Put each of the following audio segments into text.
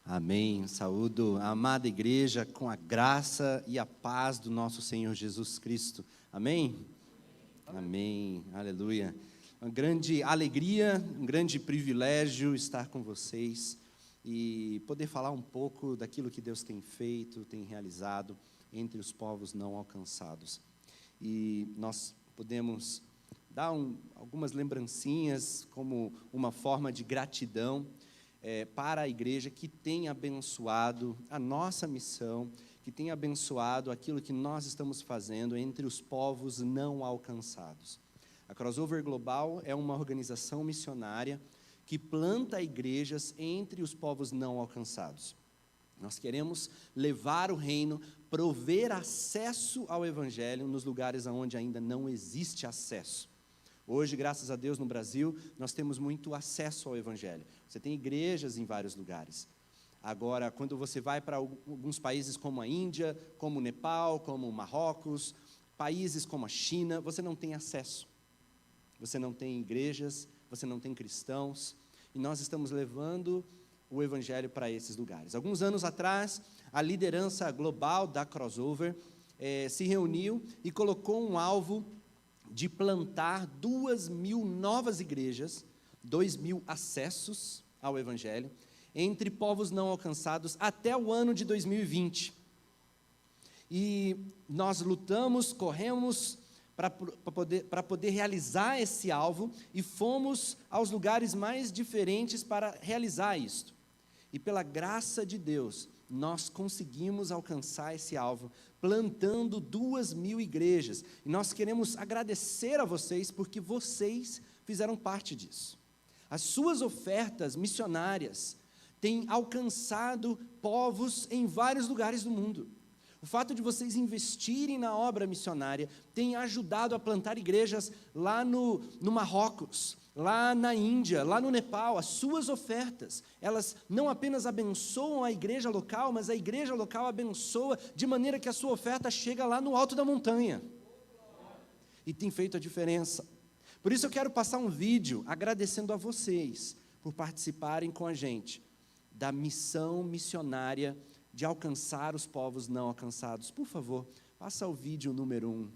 Amém. Saúdo a amada igreja com a graça e a paz do nosso Senhor Jesus Cristo. Amém? Amém. Aleluia. Uma grande alegria, um grande privilégio estar com vocês e poder falar um pouco daquilo que Deus tem feito, tem realizado entre os povos não alcançados. E nós podemos dar algumas lembrancinhas como uma forma de gratidão para a igreja que tem abençoado a nossa missão, que tem abençoado aquilo que nós estamos fazendo entre os povos não alcançados. A Crossover Global é uma organização missionária que planta igrejas entre os povos não alcançados. Nós queremos levar o reino, prover acesso ao Evangelho nos lugares onde ainda não existe acesso. Hoje, graças a Deus, no Brasil, nós temos muito acesso ao Evangelho. Você tem igrejas em vários lugares. Agora, quando você vai para alguns países como a Índia, como o Nepal, como o Marrocos, países como a China, você não tem acesso. Você não tem igrejas, você não tem cristãos. E nós estamos levando o Evangelho para esses lugares. Alguns anos atrás, a liderança global da Crossover se reuniu e colocou um alvo de plantar 2.000 novas igrejas, 2.000 acessos ao Evangelho, entre povos não alcançados até o ano de 2020. E nós lutamos, corremos para poder realizar esse alvo e fomos aos lugares mais diferentes para realizar isto. E pela graça de Deus, nós conseguimos alcançar esse alvo, plantando 2.000 igrejas. E nós queremos agradecer a vocês, porque vocês fizeram parte disso. As suas ofertas missionárias têm alcançado povos em vários lugares do mundo. O fato de vocês investirem na obra missionária tem ajudado a plantar igrejas lá no Marrocos, lá na Índia, lá no Nepal. As suas ofertas, elas não apenas abençoam a igreja local, mas a igreja local abençoa de maneira que a sua oferta chega lá no alto da montanha. E tem feito a diferença. Por isso eu quero passar um vídeo agradecendo a vocês por participarem com a gente da missão missionária de alcançar os povos não alcançados. Por favor, passa o vídeo número 1.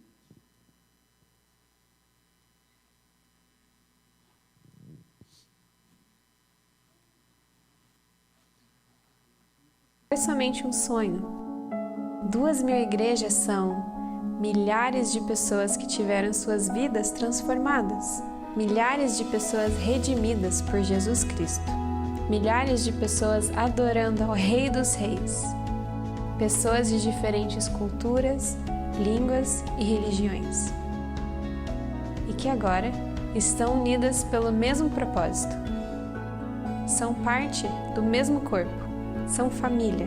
Foi somente um sonho. 2.000 igrejas são milhares de pessoas que tiveram suas vidas transformadas, milhares de pessoas redimidas por Jesus Cristo, milhares de pessoas adorando ao Rei dos Reis, pessoas de diferentes culturas, línguas e religiões, e que agora estão unidas pelo mesmo propósito. São parte do mesmo corpo, são família,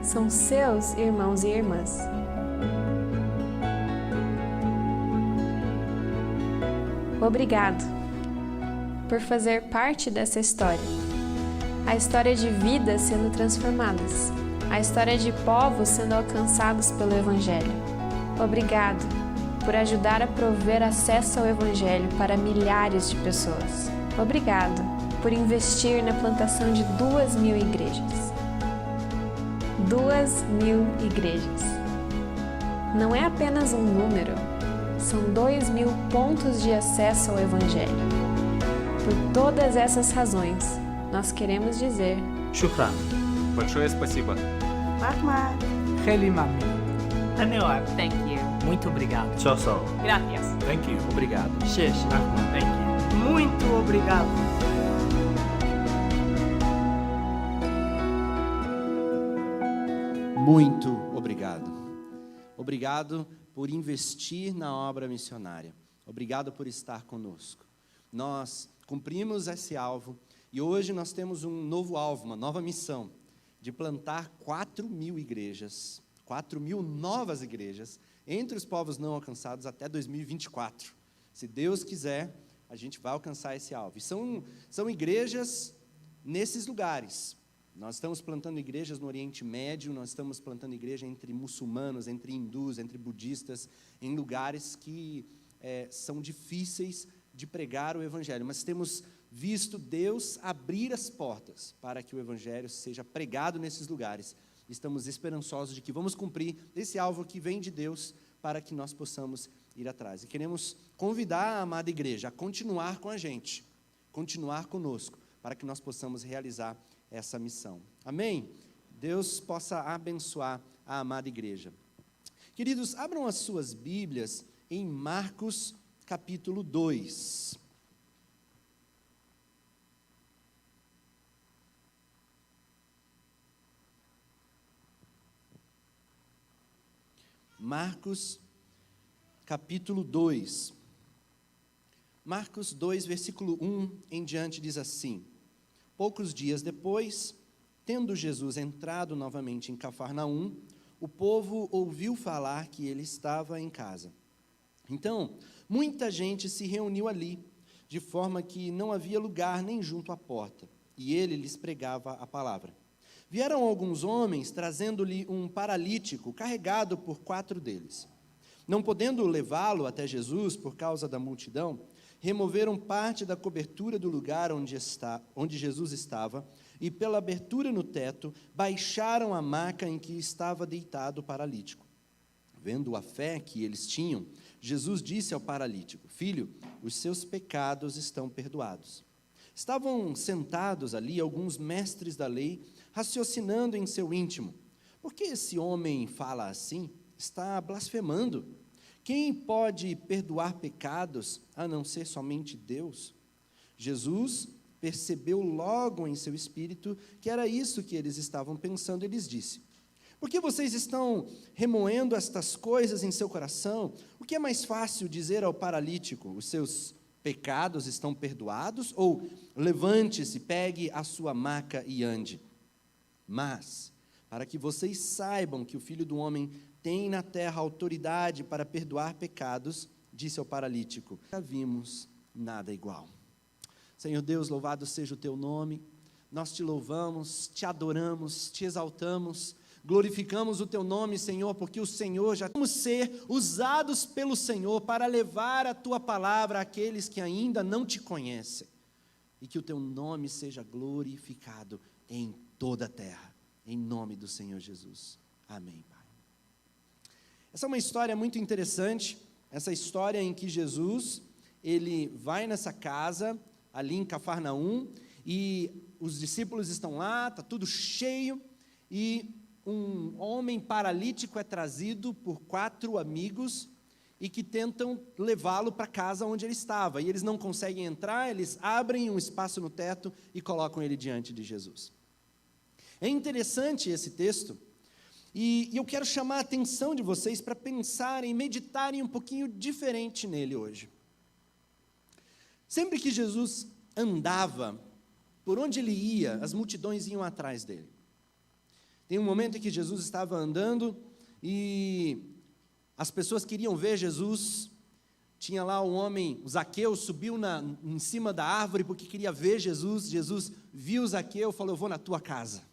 são seus irmãos e irmãs. Obrigado por fazer parte dessa história. A história de vidas sendo transformadas, a história de povos sendo alcançados pelo Evangelho. Obrigado por ajudar a prover acesso ao Evangelho para milhares de pessoas. Obrigado por investir na plantação de 2.000 igrejas. 2.000 igrejas. Não é apenas um número, são 2.000 pontos de acesso ao Evangelho. Por todas essas razões, nós queremos dizer Shukran. Большое спасибо. Mahmad. Heli Mami. Anwar. Thank you. Muito obrigado. Choso. Gracias. Thank you. Obrigado. Shesh. Thank you. Muito obrigado. Muito obrigado. Obrigado por investir na obra missionária. Obrigado por estar conosco. Nós cumprimos esse alvo e hoje nós temos um novo alvo, uma nova missão, de plantar 4.000 igrejas, 4.000 novas igrejas, entre os povos não alcançados até 2024. Se Deus quiser, a gente vai alcançar esse alvo. E são igrejas nesses lugares. Nós estamos plantando igrejas no Oriente Médio, nós estamos plantando igreja entre muçulmanos, entre hindus, entre budistas, em lugares que são difíceis de pregar o Evangelho. Mas temos visto Deus abrir as portas para que o Evangelho seja pregado nesses lugares. Estamos esperançosos de que vamos cumprir esse alvo que vem de Deus para que nós possamos ir atrás. E queremos convidar a amada igreja a continuar com a gente, continuar conosco, para que nós possamos realizar essa missão. Amém? Deus possa abençoar a amada igreja. Queridos, abram as suas Bíblias em Marcos capítulo 2. Marcos, capítulo 2. Marcos 2, versículo 1 em diante diz assim: Poucos dias depois, tendo Jesus entrado novamente em Cafarnaum, o povo ouviu falar que ele estava em casa. Então, muita gente se reuniu ali, de forma que não havia lugar nem junto à porta, e ele lhes pregava a palavra. Vieram alguns homens, trazendo-lhe um paralítico, carregado por 4 deles. Não podendo levá-lo até Jesus por causa da multidão, removeram parte da cobertura do lugar onde Jesus estava, e pela abertura no teto, baixaram a maca em que estava deitado o paralítico. Vendo a fé que eles tinham, Jesus disse ao paralítico: Filho, os seus pecados estão perdoados. Estavam sentados ali alguns mestres da lei, raciocinando em seu íntimo: por que esse homem fala assim? Está blasfemando. Quem pode perdoar pecados a não ser somente Deus? Jesus percebeu logo em seu espírito que era isso que eles estavam pensando e lhes disse: por que vocês estão remoendo estas coisas em seu coração? O que é mais fácil dizer ao paralítico: os seus pecados estão perdoados? Ou levante-se, pegue a sua maca e ande? Mas, para que vocês saibam que o Filho do Homem tem na terra autoridade para perdoar pecados, disse ao paralítico: nunca vimos nada igual. Senhor Deus, louvado seja o teu nome. Nós te louvamos, te adoramos, te exaltamos, glorificamos o teu nome, Senhor, porque o Senhor já vamos ser usados pelo Senhor para levar a tua palavra àqueles que ainda não te conhecem, e que o teu nome seja glorificado em toda a terra, em nome do Senhor Jesus. Amém, Pai. Essa é uma história muito interessante, essa história em que Jesus, ele vai nessa casa, ali em Cafarnaum, e os discípulos estão lá, está tudo cheio, e um homem paralítico é trazido por 4 amigos, e que tentam levá-lo para a casa onde ele estava, e eles não conseguem entrar, eles abrem um espaço no teto e colocam ele diante de Jesus. É interessante esse texto, e eu quero chamar a atenção de vocês para pensarem, meditarem um pouquinho diferente nele hoje. Sempre que Jesus andava, por onde ele ia, as multidões iam atrás dele. Tem um momento em que Jesus estava andando e as pessoas queriam ver Jesus. Tinha lá um homem, o Zaqueu, subiu em cima da árvore porque queria ver Jesus. Jesus viu o Zaqueu e falou: eu vou na tua casa.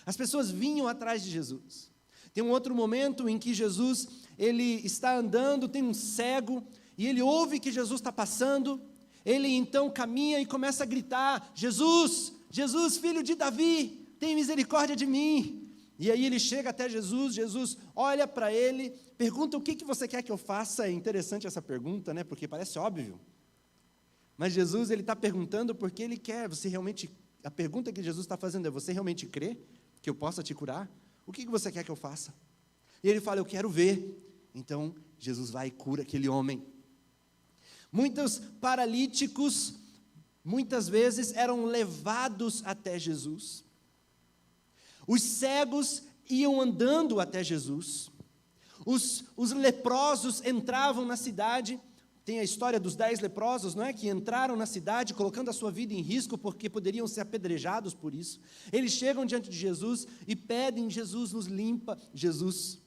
As pessoas vinham atrás de Jesus. Tem um outro momento em que Jesus, ele está andando, tem um cego, e ele ouve que Jesus está passando. Ele então caminha e começa a gritar: Jesus, Jesus, filho de Davi, tem misericórdia de mim. E aí ele chega até Jesus, Jesus olha para ele, pergunta: o que você quer que eu faça? É interessante essa pergunta, né? Porque parece óbvio. Mas Jesus, ele está perguntando porque ele quer, a pergunta que Jesus está fazendo é: você realmente crê que eu possa te curar? O que você quer que eu faça? E ele fala: eu quero ver. Então Jesus vai e cura aquele homem. Muitos paralíticos, muitas vezes, eram levados até Jesus. Os cegos iam andando até Jesus. Os leprosos entravam na cidade. Tem a história dos 10 leprosos, não é? Que entraram na cidade colocando a sua vida em risco porque poderiam ser apedrejados por isso. Eles chegam diante de Jesus e pedem: Jesus nos limpa, Jesus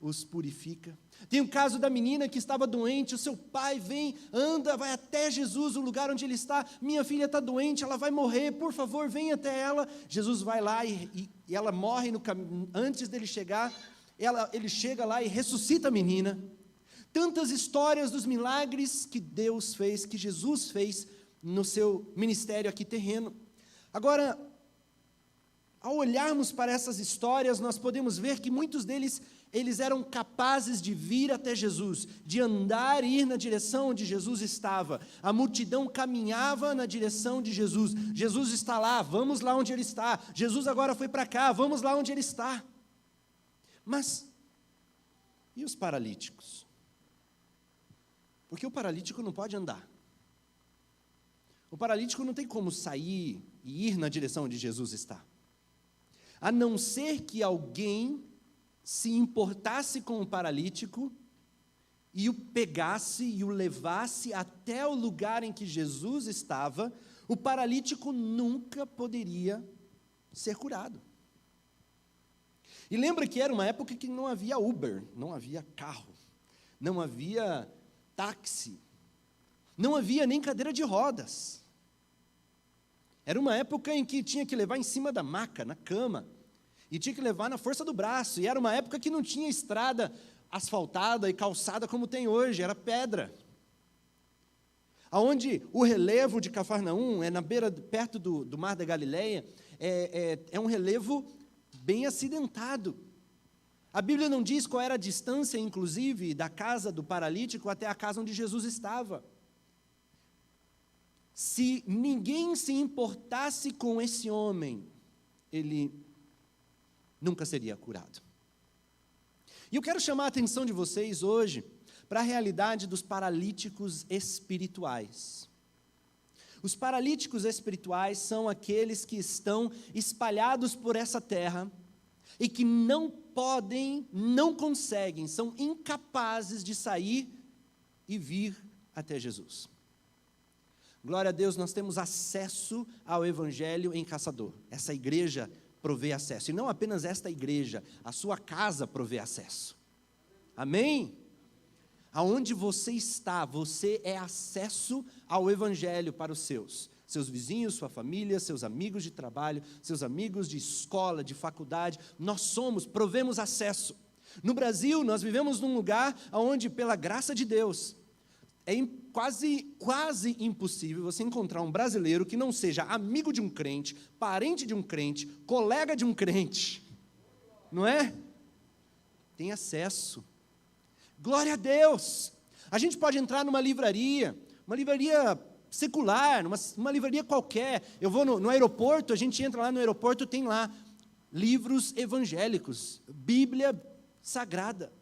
os purifica. Tem o caso da menina que estava doente, o seu pai vem, anda, vai até Jesus, o lugar onde ele está: minha filha está doente, ela vai morrer, por favor, venha até ela. Jesus vai lá e ela morre no caminho. Antes dele chegar, ele chega lá e ressuscita a menina. Tantas histórias dos milagres que Deus fez, que Jesus fez, no seu ministério aqui terreno. Agora, ao olharmos para essas histórias, nós podemos ver que muitos deles, eles eram capazes de vir até Jesus, de andar e ir na direção onde Jesus estava. A multidão caminhava na direção de Jesus. Jesus está lá, vamos lá onde Ele está. Jesus agora foi para cá, vamos lá onde Ele está. Mas, e os paralíticos? Porque o paralítico não pode andar. O paralítico não tem como sair e ir na direção onde Jesus está. A não ser que alguém se importasse com o paralítico e o pegasse e o levasse até o lugar em que Jesus estava, o paralítico nunca poderia ser curado. E lembra que era uma época que não havia Uber, não havia carro, não havia táxi, não havia nem cadeira de rodas. Era uma época em que tinha que levar em cima da maca, na cama, e tinha que levar na força do braço, e era uma época que não tinha estrada asfaltada e calçada como tem hoje, era pedra. Aonde o relevo de Cafarnaum, na beira, perto do Mar da Galileia, é um relevo bem acidentado. A Bíblia não diz qual era a distância, inclusive, da casa do paralítico até a casa onde Jesus estava. Se ninguém se importasse com esse homem, ele nunca seria curado. E eu quero chamar a atenção de vocês hoje para a realidade dos paralíticos espirituais. Os paralíticos espirituais são aqueles que estão espalhados por essa terra e que não podem, não conseguem, são incapazes de sair e vir até Jesus. Glória a Deus, nós temos acesso ao Evangelho em Caçador. Essa igreja provê acesso. E não apenas esta igreja, a sua casa provê acesso. Amém? Aonde você está, você é acesso ao Evangelho para os seus vizinhos, sua família, seus amigos de trabalho, seus amigos de escola, de faculdade. Nós provemos acesso. No Brasil, nós vivemos num lugar onde, pela graça de Deus, é quase impossível você encontrar um brasileiro que não seja amigo de um crente, parente de um crente, colega de um crente. Não é? Tem acesso. Glória a Deus! A gente pode entrar numa livraria secular, numa livraria qualquer. Eu vou no aeroporto, a gente entra lá no aeroporto, tem lá livros evangélicos, Bíblia Sagrada.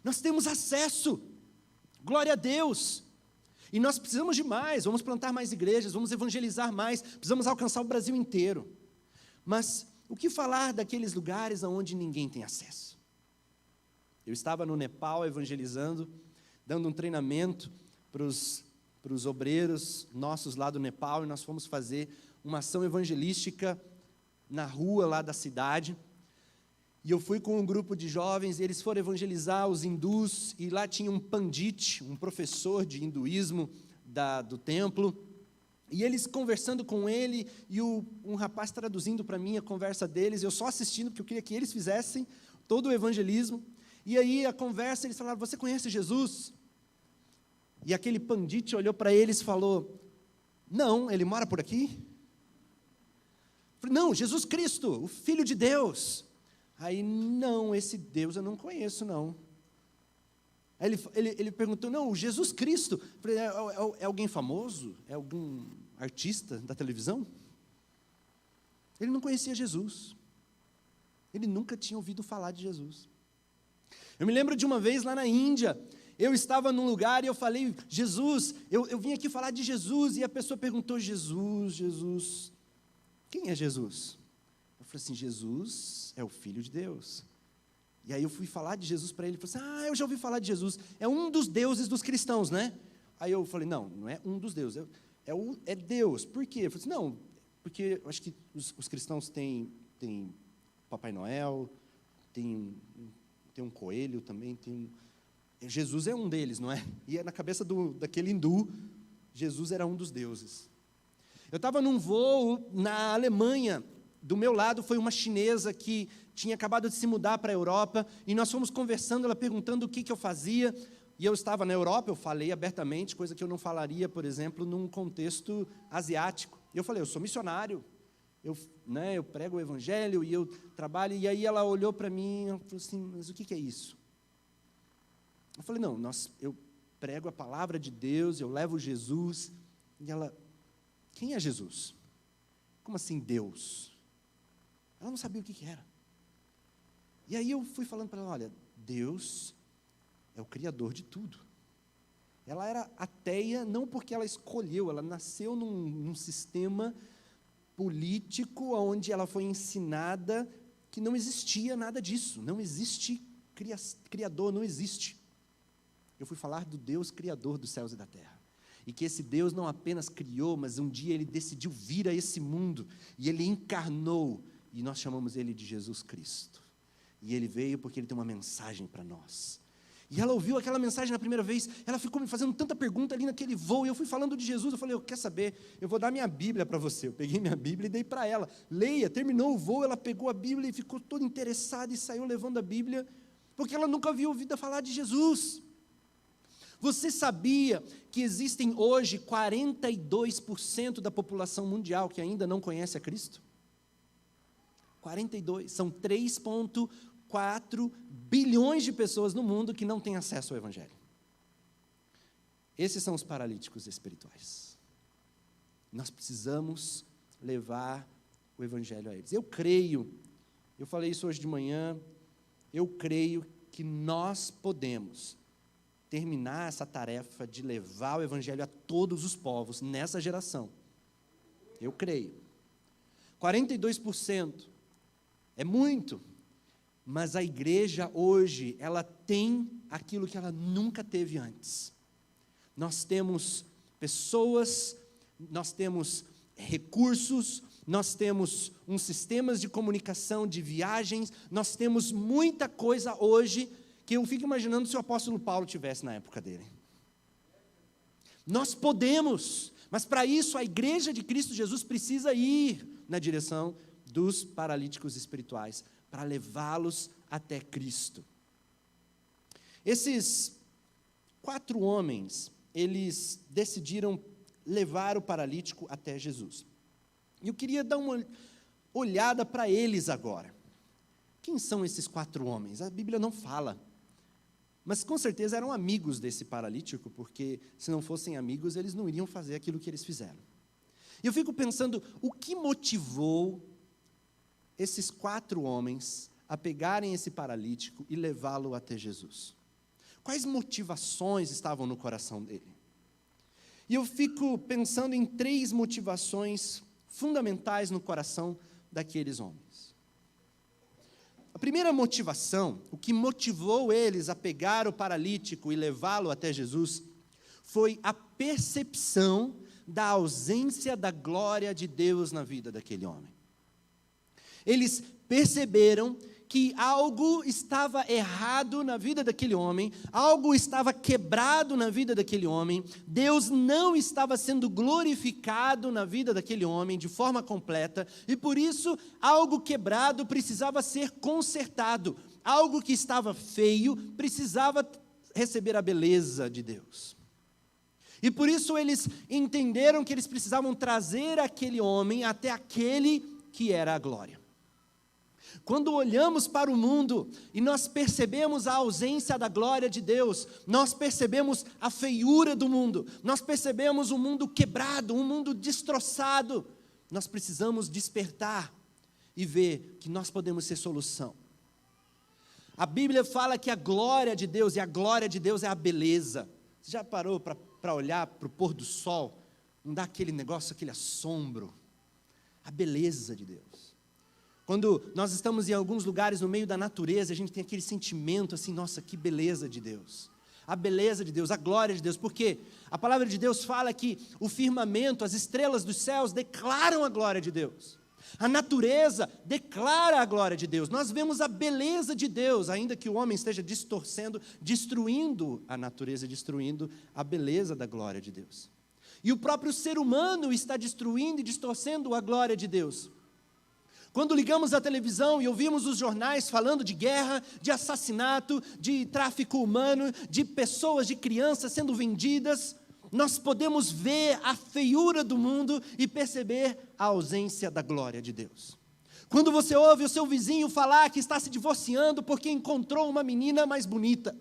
Nós temos acesso. Glória a Deus! E nós precisamos de mais, vamos plantar mais igrejas, vamos evangelizar mais, precisamos alcançar o Brasil inteiro. Mas o que falar daqueles lugares onde ninguém tem acesso? Eu estava no Nepal evangelizando, dando um treinamento para os obreiros nossos lá do Nepal, e nós fomos fazer uma ação evangelística na rua lá da cidade. E eu fui com um grupo de jovens, e eles foram evangelizar os hindus, e lá tinha um pandit, um professor de hinduísmo do templo, e eles conversando com ele, e um rapaz traduzindo para mim a conversa deles, eu só assistindo, porque eu queria que eles fizessem todo o evangelismo. E aí a conversa, eles falaram: você conhece Jesus? E aquele pandit olhou para eles e falou: não, ele mora por aqui? Eu falei: não, Jesus Cristo, o Filho de Deus. Aí: não, esse Deus eu não conheço, não. Aí ele perguntou: não, o Jesus Cristo. Eu falei: é alguém famoso? É algum artista da televisão? Ele não conhecia Jesus. Ele nunca tinha ouvido falar de Jesus. Eu me lembro de uma vez lá na Índia, eu estava num lugar e eu falei: Jesus, eu vim aqui falar de Jesus, e a pessoa perguntou: Jesus, quem é Jesus? Eu falei assim: Jesus é o Filho de Deus. E aí eu fui falar de Jesus para ele, ele falou assim: eu já ouvi falar de Jesus, é um dos deuses dos cristãos, né? Aí eu falei: não é um dos deuses, é Deus. Por quê? Ele falou assim: não, porque eu acho que os cristãos têm Papai Noel, tem um coelho também, Jesus é um deles, não é? E na cabeça daquele hindu, Jesus era um dos deuses. Eu estava num voo na Alemanha, do meu lado foi uma chinesa que tinha acabado de se mudar para a Europa, e nós fomos conversando, ela perguntando o que eu fazia, E eu estava na Europa, eu falei abertamente, coisa que eu não falaria, por exemplo, num contexto asiático. Eu falei, eu sou missionário, eu prego o evangelho e eu trabalho. E aí ela olhou para mim e falou assim, mas o que é isso? Eu falei, não, eu prego a palavra de Deus, eu levo Jesus. E ela, quem é Jesus? Como assim Deus? Ela não sabia o que era. E aí eu fui falando para ela, olha, Deus é o Criador de tudo. Ela era ateia não porque ela escolheu, ela nasceu num sistema político onde ela foi ensinada que não existia nada disso, não existe Criador, não existe. Eu fui falar do Deus Criador dos céus e da terra. E que esse Deus não apenas criou, mas um dia Ele decidiu vir a esse mundo, e Ele encarnou, e nós chamamos Ele de Jesus Cristo. E Ele veio porque Ele tem uma mensagem para nós. E ela ouviu aquela mensagem na primeira vez, ela ficou me fazendo tanta pergunta ali naquele voo, e eu fui falando de Jesus, eu falei, quer saber, eu vou dar minha Bíblia para você. Eu peguei minha Bíblia e dei para ela, leia, terminou o voo, ela pegou a Bíblia e ficou toda interessada e saiu levando a Bíblia, porque ela nunca havia ouvido falar de Jesus. Você sabia que existem hoje 42% da população mundial que ainda não conhece a Cristo? 42, são 3,4 bilhões de pessoas no mundo que não têm acesso ao Evangelho. Esses são os paralíticos espirituais. Nós precisamos levar o Evangelho a eles. Eu falei isso hoje de manhã, eu creio que nós podemos terminar essa tarefa de levar o Evangelho a todos os povos nessa geração. Eu creio. 42% é muito, mas a igreja hoje, ela tem aquilo que ela nunca teve antes. Nós temos pessoas, nós temos recursos, nós temos sistemas de comunicação, de viagens, nós temos muita coisa hoje que eu fico imaginando se o apóstolo Paulo tivesse na época dele. Nós podemos, mas para isso a igreja de Cristo Jesus precisa ir na direção dos paralíticos espirituais, para levá-los até Cristo. Esses 4 homens, eles decidiram levar o paralítico até Jesus. E eu queria dar uma olhada para eles agora. Quem são esses 4 homens? A Bíblia não fala. Mas com certeza eram amigos desse paralítico, porque se não fossem amigos, eles não iriam fazer aquilo que eles fizeram. E eu fico pensando, o que motivou esses 4 homens a pegarem esse paralítico e levá-lo até Jesus? Quais motivações estavam no coração dele? E eu fico pensando em 3 motivações fundamentais no coração daqueles homens. A primeira motivação, o que motivou eles a pegar o paralítico e levá-lo até Jesus, foi a percepção da ausência da glória de Deus na vida daquele homem. Eles perceberam que algo estava errado na vida daquele homem, algo estava quebrado na vida daquele homem, Deus não estava sendo glorificado na vida daquele homem de forma completa, e por isso algo quebrado precisava ser consertado, algo que estava feio precisava receber a beleza de Deus. E por isso eles entenderam que eles precisavam trazer aquele homem até aquele que era a glória. Quando olhamos para o mundo e nós percebemos a ausência da glória de Deus, nós percebemos a feiura do mundo, nós percebemos um mundo quebrado, um mundo destroçado, nós precisamos despertar e ver que nós podemos ser solução. A Bíblia fala que a glória de Deus, e a glória de Deus é a beleza. Você já parou para olhar para o pôr do sol? Não dá aquele negócio, aquele assombro? A beleza de Deus. Quando nós estamos em alguns lugares no meio da natureza, a gente tem aquele sentimento assim, nossa, que beleza de Deus. A beleza de Deus, a glória de Deus, porque a palavra de Deus fala que o firmamento, as estrelas dos céus declaram a glória de Deus. A natureza declara a glória de Deus. Nós vemos a beleza de Deus, ainda que o homem esteja distorcendo, destruindo a natureza, destruindo a beleza da glória de Deus. E o próprio ser humano está destruindo e distorcendo a glória de Deus. Quando ligamos a televisão e ouvimos os jornais falando de guerra, de assassinato, de tráfico humano, de pessoas, de crianças sendo vendidas, nós podemos ver a feiura do mundo e perceber a ausência da glória de Deus. Quando você ouve o seu vizinho falar que está se divorciando porque encontrou uma menina mais bonita.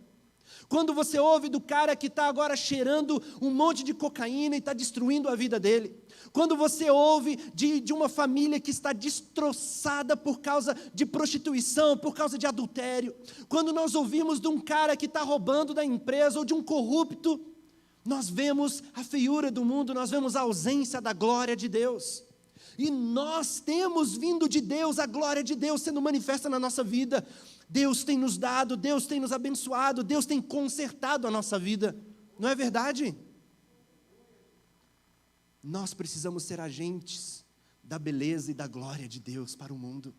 Quando você ouve do cara que está agora cheirando um monte de cocaína e está destruindo a vida dele. Quando você ouve de uma família que está destroçada por causa de prostituição, por causa de adultério. Quando nós ouvimos de um cara que está roubando da empresa ou de um corrupto, nós vemos a feiura do mundo, nós vemos a ausência da glória de Deus. E nós temos vindo de Deus, a glória de Deus sendo manifesta na nossa vida. Deus tem nos dado, Deus tem nos abençoado, Deus tem consertado a nossa vida. Não é verdade? Nós precisamos ser agentes da beleza e da glória de Deus para o mundo.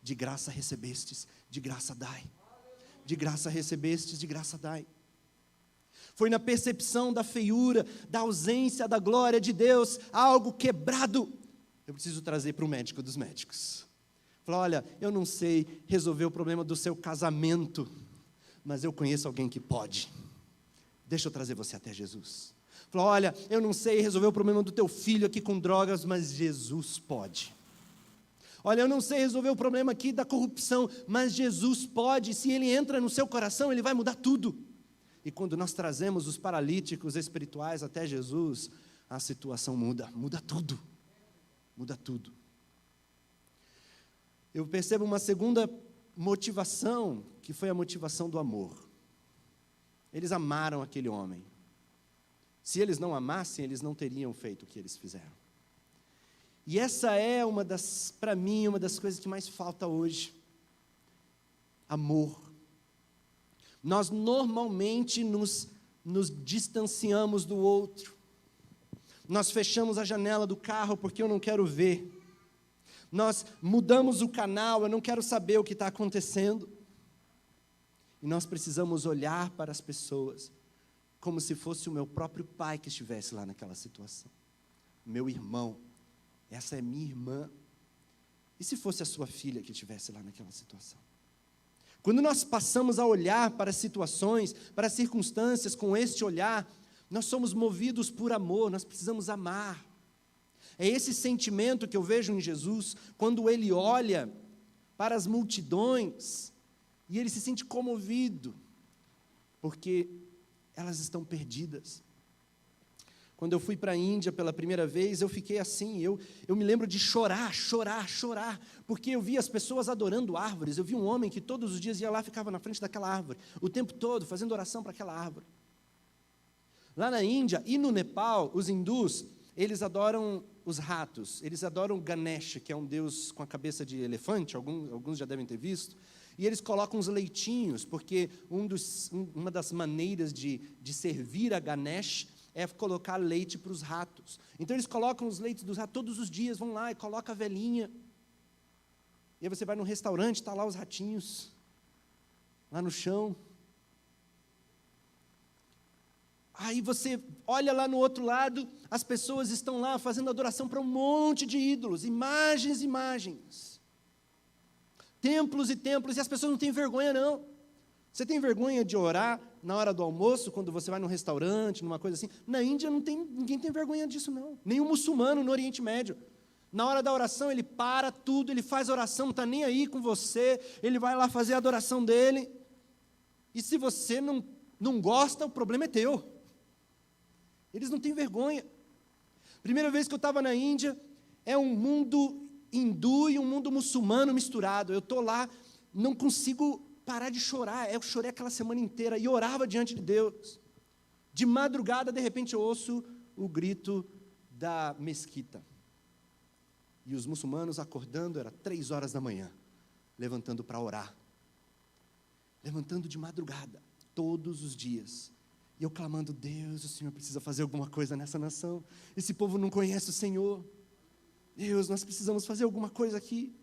De graça recebestes, de graça dai. De graça recebestes, de graça dai. Foi na percepção da feiura, da ausência da glória de Deus, algo quebrado. Eu preciso trazer para o médico dos médicos. Falar, olha, eu não sei resolver o problema do seu casamento, mas eu conheço alguém que pode. Deixa eu trazer você até Jesus. Falar, olha, eu não sei resolver o problema do teu filho aqui com drogas, mas Jesus pode. Olha, eu não sei resolver o problema aqui da corrupção, mas Jesus pode. Se Ele entra no seu coração, Ele vai mudar tudo. E quando nós trazemos os paralíticos espirituais até Jesus, a situação muda tudo. Muda tudo. Eu percebo uma segunda motivação, que foi a motivação do amor. Eles amaram aquele homem. Se eles não amassem, eles não teriam feito o que eles fizeram. E essa é para mim, uma das coisas que mais falta hoje. Amor. Nós normalmente nos distanciamos do outro. Nós fechamos a janela do carro porque eu não quero ver. Nós mudamos o canal, eu não quero saber o que está acontecendo. E nós precisamos olhar para as pessoas como se fosse o meu próprio pai que estivesse lá naquela situação. Meu irmão, essa é minha irmã. E se fosse a sua filha que estivesse lá naquela situação? Quando nós passamos a olhar para as situações, para as circunstâncias com este olhar, nós somos movidos por amor, nós precisamos amar. É esse sentimento que eu vejo em Jesus, quando Ele olha para as multidões, e Ele se sente comovido, porque elas estão perdidas. Quando eu fui para a Índia pela primeira vez, eu fiquei assim, eu me lembro de chorar, porque eu vi as pessoas adorando árvores. Eu vi um homem que todos os dias ia lá e ficava na frente daquela árvore, o tempo todo, fazendo oração para aquela árvore. Lá na Índia e no Nepal, os hindus, eles adoram os ratos, eles adoram Ganesha, que é um deus com a cabeça de elefante, alguns já devem ter visto, e eles colocam os leitinhos, porque uma das maneiras de servir a Ganesha é colocar leite para os ratos. Então eles colocam os leites dos ratos todos os dias, vão lá e colocam a velhinha. E aí você vai num restaurante, está lá os ratinhos, lá no chão. Aí você olha lá no outro lado, as pessoas estão lá fazendo adoração para um monte de ídolos, imagens. Templos e templos, e as pessoas não têm vergonha não. Você tem vergonha de orar na hora do almoço, quando você vai num restaurante, numa coisa assim? Na Índia ninguém tem vergonha disso não. Nenhum muçulmano no Oriente Médio. Na hora da oração ele para tudo, ele faz oração, não está nem aí com você, ele vai lá fazer a adoração dele. E se você não gosta, o problema é teu. Eles não têm vergonha. Primeira vez que eu estava na Índia, é um mundo hindu e um mundo muçulmano misturado. Eu estou lá, não consigo parar de chorar. Eu chorei aquela semana inteira e orava diante de Deus. De madrugada, de repente, eu ouço o grito da mesquita. E os muçulmanos acordando, era 3 horas da manhã, levantando para orar. Levantando de madrugada, todos os dias. E eu clamando, Deus, o Senhor precisa fazer alguma coisa nessa nação. Esse povo não conhece o Senhor. Deus, nós precisamos fazer alguma coisa aqui.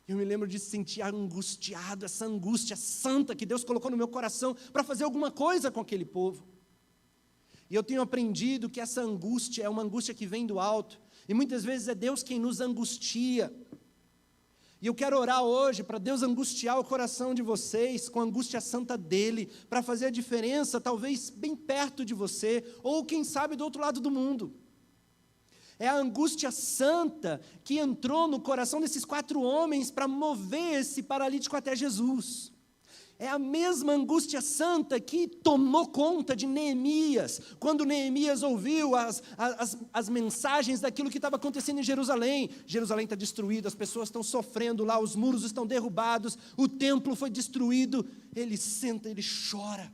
Eu me lembro de sentir angustiado, essa angústia santa que Deus colocou no meu coração para fazer alguma coisa com aquele povo. E eu tenho aprendido que essa angústia é uma angústia que vem do alto. E muitas vezes é Deus quem nos angustia E eu quero orar hoje para Deus angustiar o coração de vocês com a angústia santa dEle, para fazer a diferença, talvez bem perto de você, ou quem sabe do outro lado do mundo. É a angústia santa que entrou no coração desses 4 homens para mover esse paralítico até Jesus. É a mesma angústia santa que tomou conta de Neemias, quando Neemias ouviu as mensagens daquilo que estava acontecendo em Jerusalém. Jerusalém está destruída, as pessoas estão sofrendo lá, os muros estão derrubados, o templo foi destruído. Ele senta, ele chora,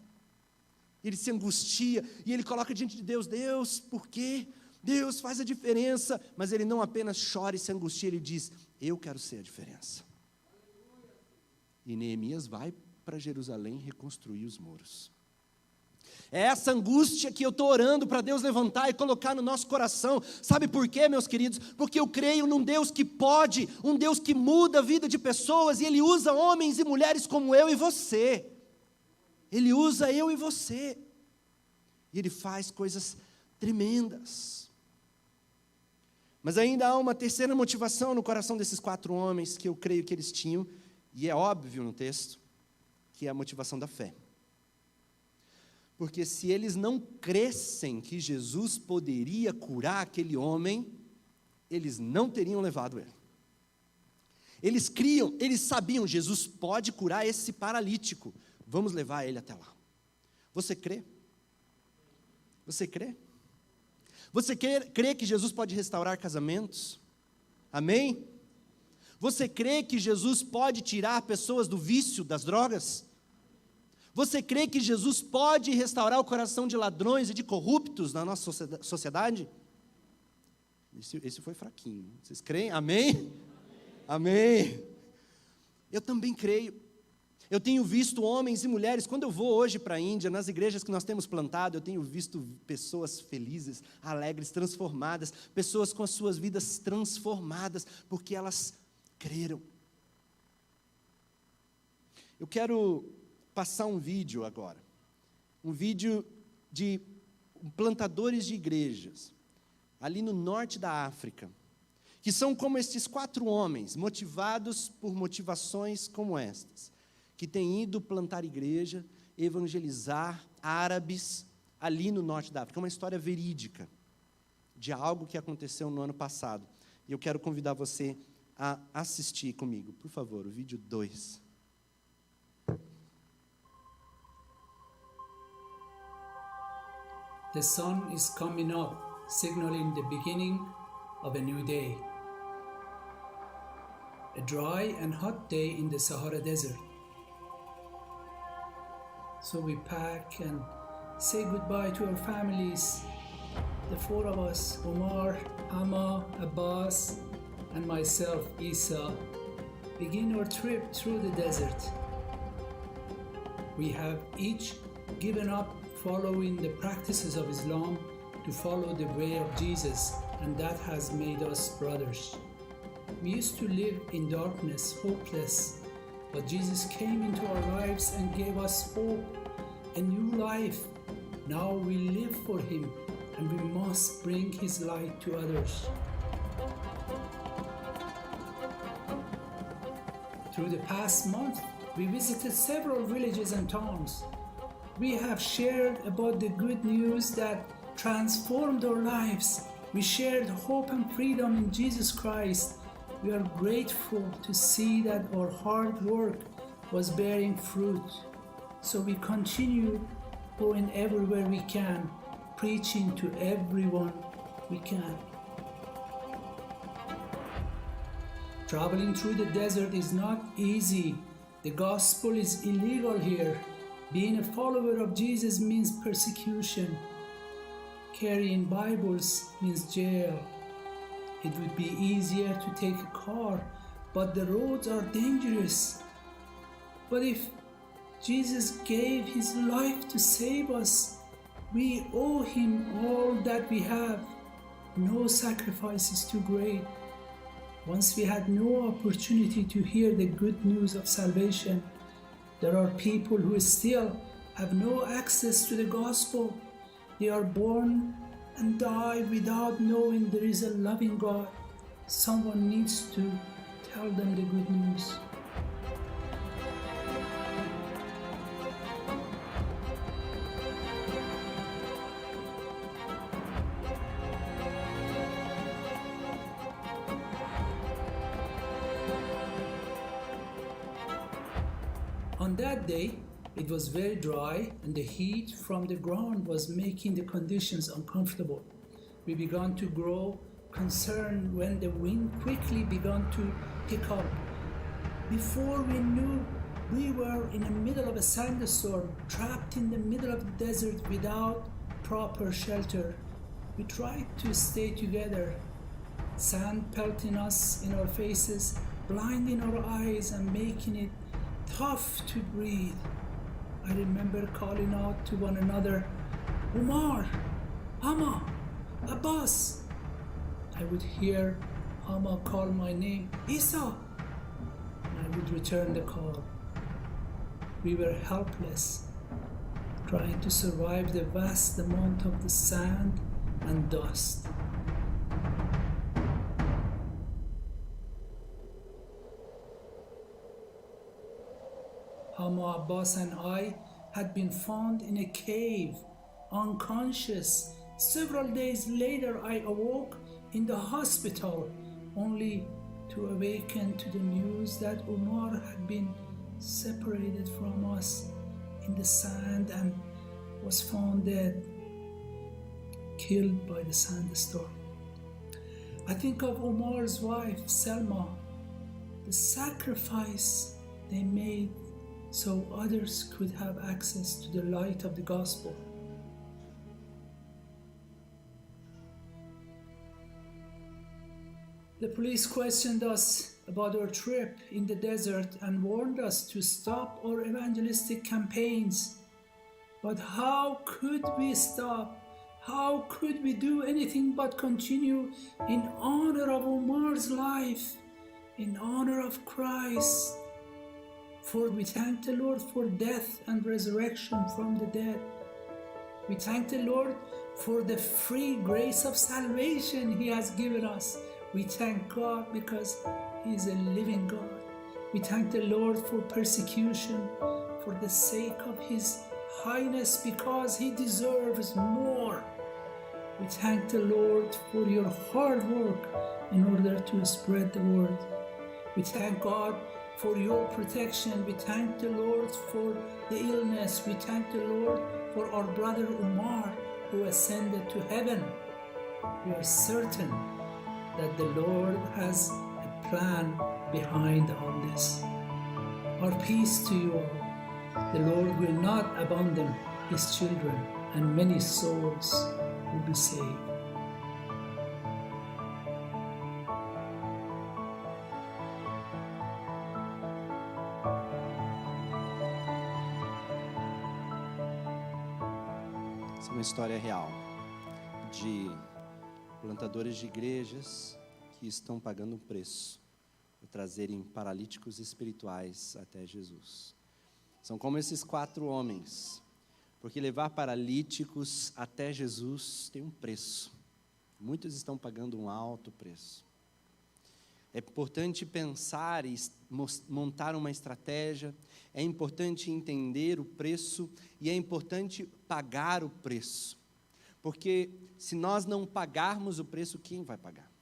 ele se angustia, e ele coloca diante de Deus: Deus, por quê? Deus, faz a diferença. Mas ele não apenas chora e se angustia, ele diz: eu quero ser a diferença. E Neemias vai para Jerusalém reconstruir os muros. É essa angústia que eu estou orando para Deus levantar e colocar no nosso coração. Sabe por quê, meus queridos? Porque eu creio num Deus que pode, um Deus que muda a vida de pessoas, e Ele usa homens e mulheres como eu e você. Ele usa eu e você. E Ele faz coisas tremendas. Mas ainda há uma terceira motivação no coração desses 4 homens, que eu creio que eles tinham, e é óbvio no texto, que é a motivação da fé. Porque se eles não crescem que Jesus poderia curar aquele homem, eles não teriam levado ele. Eles criam, eles sabiam: Jesus pode curar esse paralítico, vamos levar ele até lá. Você crê? Você crê? Você crê que Jesus pode restaurar casamentos? Amém? Você crê que Jesus pode tirar pessoas do vício das drogas? Você crê que Jesus pode restaurar o coração de ladrões e de corruptos na nossa sociedade? Esse foi fraquinho. Vocês creem? Amém? Amém. Eu também creio. Eu tenho visto homens e mulheres, quando eu vou hoje para a Índia, nas igrejas que nós temos plantado, eu tenho visto pessoas felizes, alegres, transformadas, pessoas com as suas vidas transformadas, porque elas creram. Eu quero passar um vídeo agora, um vídeo de plantadores de igrejas, ali no norte da África, que são como estes 4 homens, motivados por motivações como estas, que têm ido plantar igreja, evangelizar árabes ali no norte da África. É uma história verídica de algo que aconteceu no ano passado. E eu quero convidar você a assistir comigo, por favor, o vídeo 2. The sun is coming up, signaling the beginning of a new day. A dry and hot day in the Sahara Desert. So we pack and say goodbye to our families. The 4 of us, Omar, Amma, Abbas, and myself, Isa, begin our trip through the desert. We have each given up following the practices of Islam to follow the way of Jesus, and that has made us brothers. We used to live in darkness, hopeless, but Jesus came into our lives and gave us hope, a new life. Now we live for Him, and we must bring His light to others. Through the past month, we visited several villages and towns. We have shared about the good news that transformed our lives. We shared hope and freedom in Jesus Christ. We are grateful to see that our hard work was bearing fruit. So we continue going everywhere we can, preaching to everyone we can. Traveling through the desert is not easy. The gospel is illegal here. Being a follower of Jesus means persecution. Carrying Bibles means jail. It would be easier to take a car, but the roads are dangerous. But if Jesus gave His life to save us, we owe Him all that we have. No sacrifice is too great. Once we had no opportunity to hear the good news of salvation, there are people who still have no access to the gospel. They are born and die without knowing there is a loving God. Someone needs to tell them the good news. On that day, it was very dry and the heat from the ground was making the conditions uncomfortable. We began to grow concerned when the wind quickly began to pick up. Before we knew, we were in the middle of a sandstorm, trapped in the middle of the desert without proper shelter. We tried to stay together, sand pelting us in our faces, blinding our eyes and making it tough to breathe. I remember calling out to one another, Umar, Hama, Abbas. I would hear Hama call my name, Isa, and I would return the call. We were helpless, trying to survive the vast amount of the sand and dust. Hama, Abbas and I had been found in a cave, unconscious. Several days later, I awoke in the hospital, only to awaken to the news that Umar had been separated from us in the sand and was found dead, killed by the sandstorm. I think of Umar's wife, Selma, the sacrifice they made so others could have access to the light of the gospel. The police questioned us about our trip in the desert and warned us to stop our evangelistic campaigns. But how could we stop? How could we do anything but continue in honor of Umar's life, in honor of Christ? For we thank the Lord for death and resurrection from the dead. We thank the Lord for the free grace of salvation He has given us. We thank God because He is a living God. We thank the Lord for persecution for the sake of His Highness because He deserves more. We thank the Lord for your hard work in order to spread the word. We thank God for your protection. We thank the Lord for the illness. We thank the Lord for our brother Umar who ascended to heaven. We are certain that the Lord has a plan behind all this. Our peace to you all. The Lord will not abandon His children, and many souls will be saved. Essa é uma história real de plantadores de igrejas que estão pagando um preço por trazerem paralíticos espirituais até Jesus. São como esses 4 homens, porque levar paralíticos até Jesus tem um preço. Muitos estão pagando um alto preço. É importante pensar e montar uma estratégia, é importante entender o preço e é importante pagar o preço. Porque se nós não pagarmos o preço, quem vai pagar?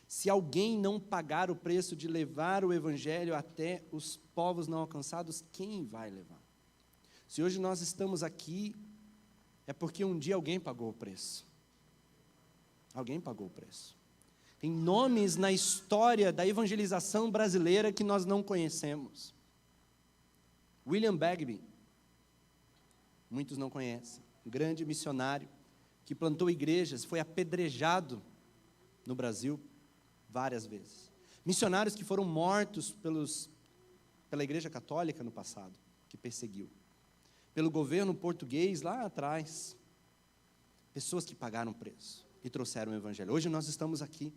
Se alguém não pagar o preço de levar o Evangelho até os povos não alcançados, quem vai levar? Se hoje nós estamos aqui, é porque um dia alguém pagou o preço. Alguém pagou o preço. Tem nomes na história da evangelização brasileira que nós não conhecemos. William Bagby, muitos não conhecem, um grande missionário que plantou igrejas, foi apedrejado no Brasil várias vezes. Missionários que foram mortos pela Igreja Católica no passado, que perseguiu. Pelo governo português lá atrás. Pessoas que pagaram preço e trouxeram o Evangelho. Hoje nós estamos aqui.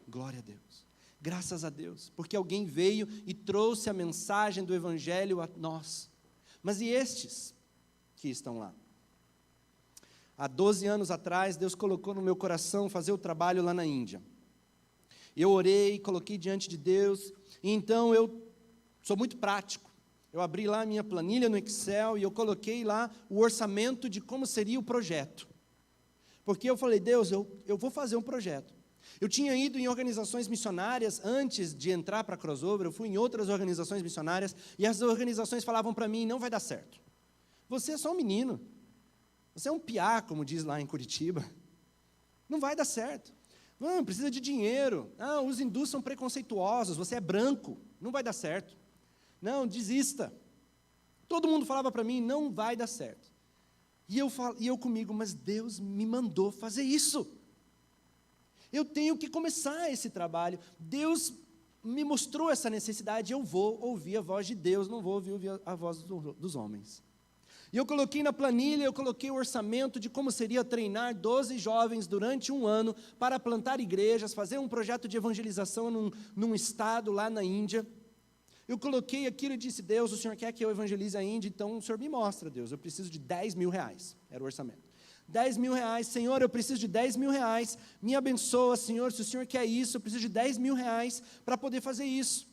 Glória a Deus. Graças a Deus. Porque alguém veio e trouxe a mensagem do Evangelho a nós. Mas e estes que estão lá? Há 12 anos atrás, Deus colocou no meu coração fazer o trabalho lá na Índia. Eu orei, coloquei diante de Deus, e então eu sou muito prático. Eu abri lá a minha planilha no Excel e eu coloquei lá o orçamento de como seria o projeto. Porque eu falei, Deus, eu vou fazer um projeto. Eu tinha ido em organizações missionárias antes de entrar para a Crossover, eu fui em outras organizações missionárias, e as organizações falavam para mim, não vai dar certo. Você é só um menino. Você é um piá, como diz lá em Curitiba. Não vai dar certo. Não, precisa de dinheiro. Não, os hindus são preconceituosos, você é branco, não vai dar certo. Não, desista. Todo mundo falava para mim, não vai dar certo. E eu comigo, mas Deus me mandou fazer isso. Eu tenho que começar esse trabalho. Deus me mostrou essa necessidade, eu vou ouvir a voz de Deus, não vou ouvir a voz dos homens. E eu coloquei na planilha, eu coloquei o orçamento de como seria treinar 12 jovens durante um ano para plantar igrejas, fazer um projeto de evangelização num estado lá na Índia. Eu coloquei aquilo e disse, Deus, o Senhor quer que eu evangelize a Índia, então o Senhor me mostra, Deus, eu preciso de 10 mil reais, era o orçamento. 10 mil reais, Senhor, eu preciso de 10 mil reais, me abençoa, Senhor, se o Senhor quer isso, eu preciso de 10 mil reais para poder fazer isso.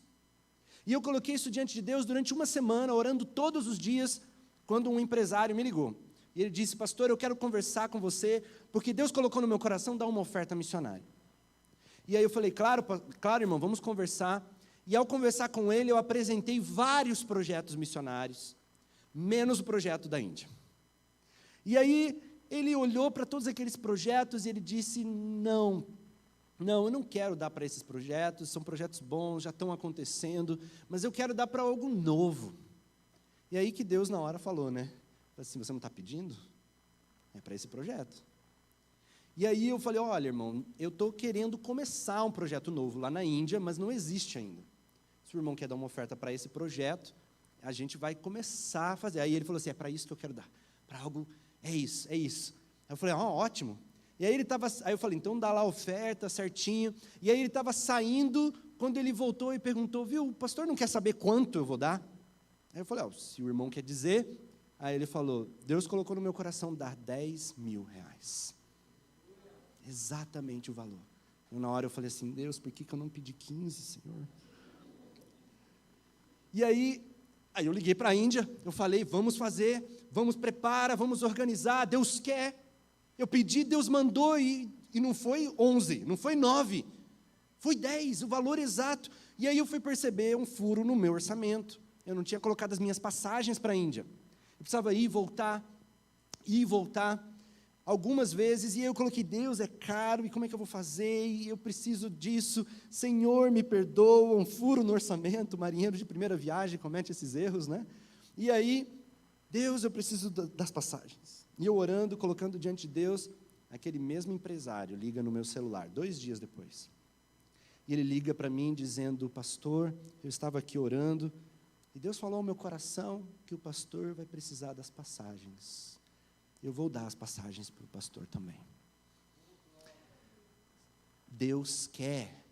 E eu coloquei isso diante de Deus durante uma semana, orando todos os dias, quando um empresário me ligou. E ele disse, pastor, eu quero conversar com você, porque Deus colocou no meu coração dar uma oferta missionária. E aí eu falei, claro, irmão, vamos conversar. E ao conversar com ele, eu apresentei vários projetos missionários, menos o projeto da Índia. E aí ele olhou para todos aqueles projetos e ele disse, não, eu não quero dar para esses projetos, são projetos bons, já estão acontecendo, mas eu quero dar para algo novo. E aí que Deus na hora falou, né? Assim, você não está pedindo? É para esse projeto. E aí eu falei, olha, irmão, eu estou querendo começar um projeto novo lá na Índia, mas não existe ainda. Se o irmão quer dar uma oferta para esse projeto, a gente vai começar a fazer. Aí ele falou assim, é para isso que eu quero dar. Para algo, é isso. Aí eu falei, ótimo. E aí eu falei, então dá lá a oferta certinho. E aí ele estava saindo, quando ele voltou e perguntou, viu, o pastor não quer saber quanto eu vou dar? Aí eu falei, se o irmão quer dizer, aí ele falou, Deus colocou no meu coração dar 10 mil reais. Exatamente o valor. E na hora eu falei assim, Deus, por que eu não pedi 15, Senhor? E aí eu liguei para a Índia, eu falei, vamos fazer, vamos preparar, vamos organizar, Deus quer. Eu pedi, Deus mandou e não foi 11, não foi 9, foi 10, o valor exato. E aí eu fui perceber um furo no meu orçamento. Eu não tinha colocado as minhas passagens para a Índia. Eu precisava ir e voltar, algumas vezes, e eu coloquei, Deus, é caro, e como é que eu vou fazer, e eu preciso disso, Senhor, me perdoa, um furo no orçamento, marinheiro de primeira viagem comete esses erros, né? E aí, Deus, eu preciso das passagens. E eu orando, colocando diante de Deus, aquele mesmo empresário liga no meu celular, 2 dias depois. E ele liga para mim dizendo, pastor, eu estava aqui orando, e Deus falou ao meu coração que o pastor vai precisar das passagens. Eu vou dar as passagens para o pastor também. Deus quer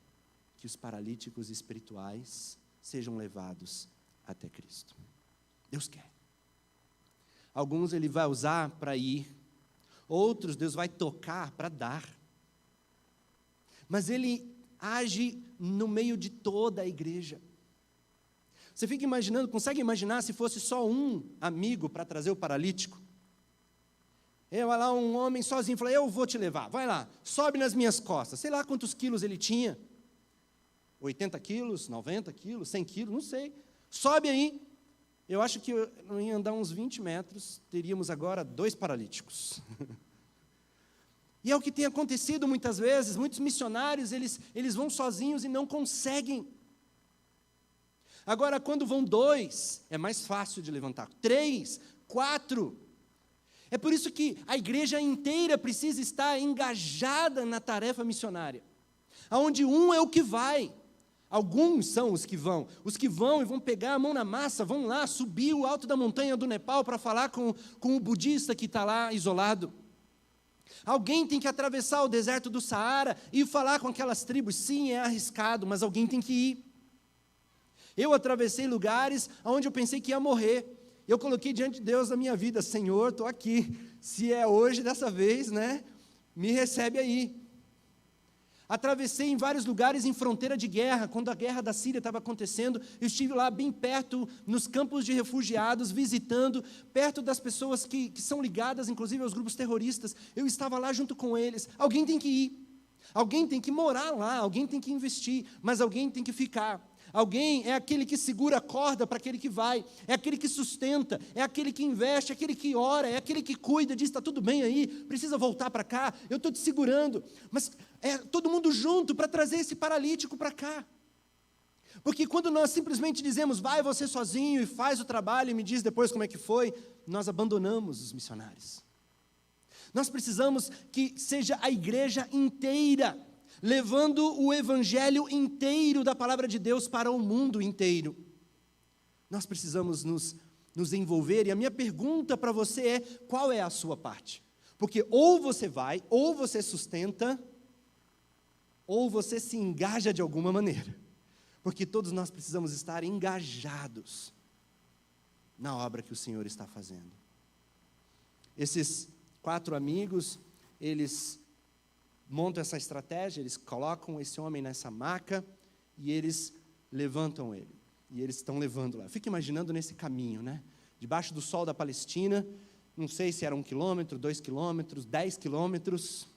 que os paralíticos espirituais sejam levados até Cristo. Deus quer. Alguns Ele vai usar para ir, outros Deus vai tocar para dar. Mas Ele age no meio de toda a igreja. Você fica imaginando, consegue imaginar se fosse só um amigo para trazer o paralítico? Vai lá um homem sozinho, fala, eu vou te levar, vai lá, sobe nas minhas costas, sei lá quantos quilos ele tinha, 80 quilos, 90 quilos, 100 quilos, não sei, sobe aí, eu acho que eu ia andar uns 20 metros, teríamos agora 2 paralíticos. E é o que tem acontecido muitas vezes, muitos missionários, eles vão sozinhos e não conseguem. Agora, quando vão 2, é mais fácil de levantar, 3, 4, é por isso que a igreja inteira precisa estar engajada na tarefa missionária, onde um é o que vai, alguns são os que vão e vão pegar a mão na massa, vão lá subir o alto da montanha do Nepal para falar com o budista que está lá isolado. Alguém tem que atravessar o deserto do Saara e falar com aquelas tribos, sim, é arriscado, mas alguém tem que ir. Eu atravessei lugares onde eu pensei que ia morrer. Eu coloquei diante de Deus a minha vida, Senhor, estou aqui. Se é hoje, dessa vez, né? Me recebe aí. Atravessei em vários lugares em fronteira de guerra, quando a guerra da Síria estava acontecendo, eu estive lá bem perto, nos campos de refugiados, visitando, perto das pessoas que são ligadas, inclusive, aos grupos terroristas. Eu estava lá junto com eles. Alguém tem que ir, alguém tem que morar lá, alguém tem que investir, mas alguém tem que ficar. Alguém é aquele que segura a corda para aquele que vai, é aquele que sustenta, é aquele que investe, é aquele que ora, é aquele que cuida, diz, está tudo bem aí, precisa voltar para cá, eu estou te segurando, mas é todo mundo junto para trazer esse paralítico para cá. Porque quando nós simplesmente dizemos, vai você sozinho e faz o trabalho e me diz depois como é que foi, nós abandonamos os missionários. Nós precisamos que seja a igreja inteira, levando o evangelho inteiro da palavra de Deus para o mundo inteiro. Nós precisamos nos envolver, e a minha pergunta para você é, qual é a sua parte? Porque ou você vai, ou você sustenta, ou você se engaja de alguma maneira. Porque todos nós precisamos estar engajados na obra que o Senhor está fazendo. Esses 4 amigos, eles montam essa estratégia, eles colocam esse homem nessa maca e eles levantam ele. E eles estão levando lá. Eu fico imaginando nesse caminho, né? Debaixo do sol da Palestina, não sei se era 1 quilômetro, 2 quilômetros, 10 quilômetros.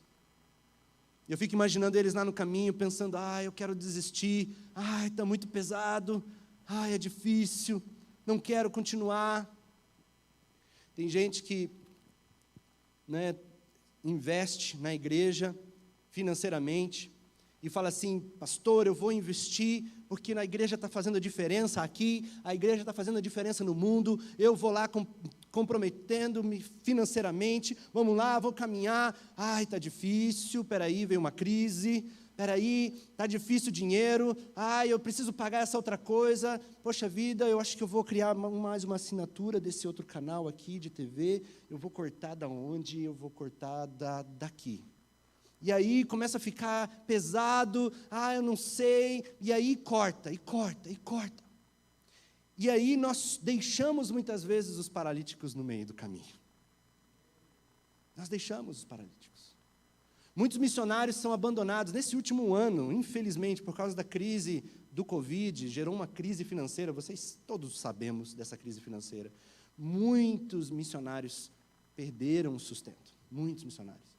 Eu fico imaginando eles lá no caminho, pensando, eu quero desistir, está muito pesado, é difícil, não quero continuar. Tem gente que, né, investe na igreja financeiramente, e fala assim, pastor, eu vou investir, porque na igreja está fazendo a diferença aqui, a igreja está fazendo a diferença no mundo, eu vou lá comprometendo-me financeiramente, vamos lá, vou caminhar, está difícil, peraí, veio uma crise, peraí, está difícil o dinheiro, eu preciso pagar essa outra coisa, poxa vida, eu acho que eu vou criar mais uma assinatura desse outro canal aqui de TV, eu vou cortar da onde? Eu vou cortar daqui. E aí começa a ficar pesado, eu não sei, e aí corta, e corta, e corta. E aí nós deixamos muitas vezes os paralíticos no meio do caminho. Nós deixamos os paralíticos. Muitos missionários são abandonados. Nesse último ano, infelizmente, por causa da crise do Covid, gerou uma crise financeira, vocês todos sabemos dessa crise financeira. Muitos missionários perderam o sustento, muitos missionários.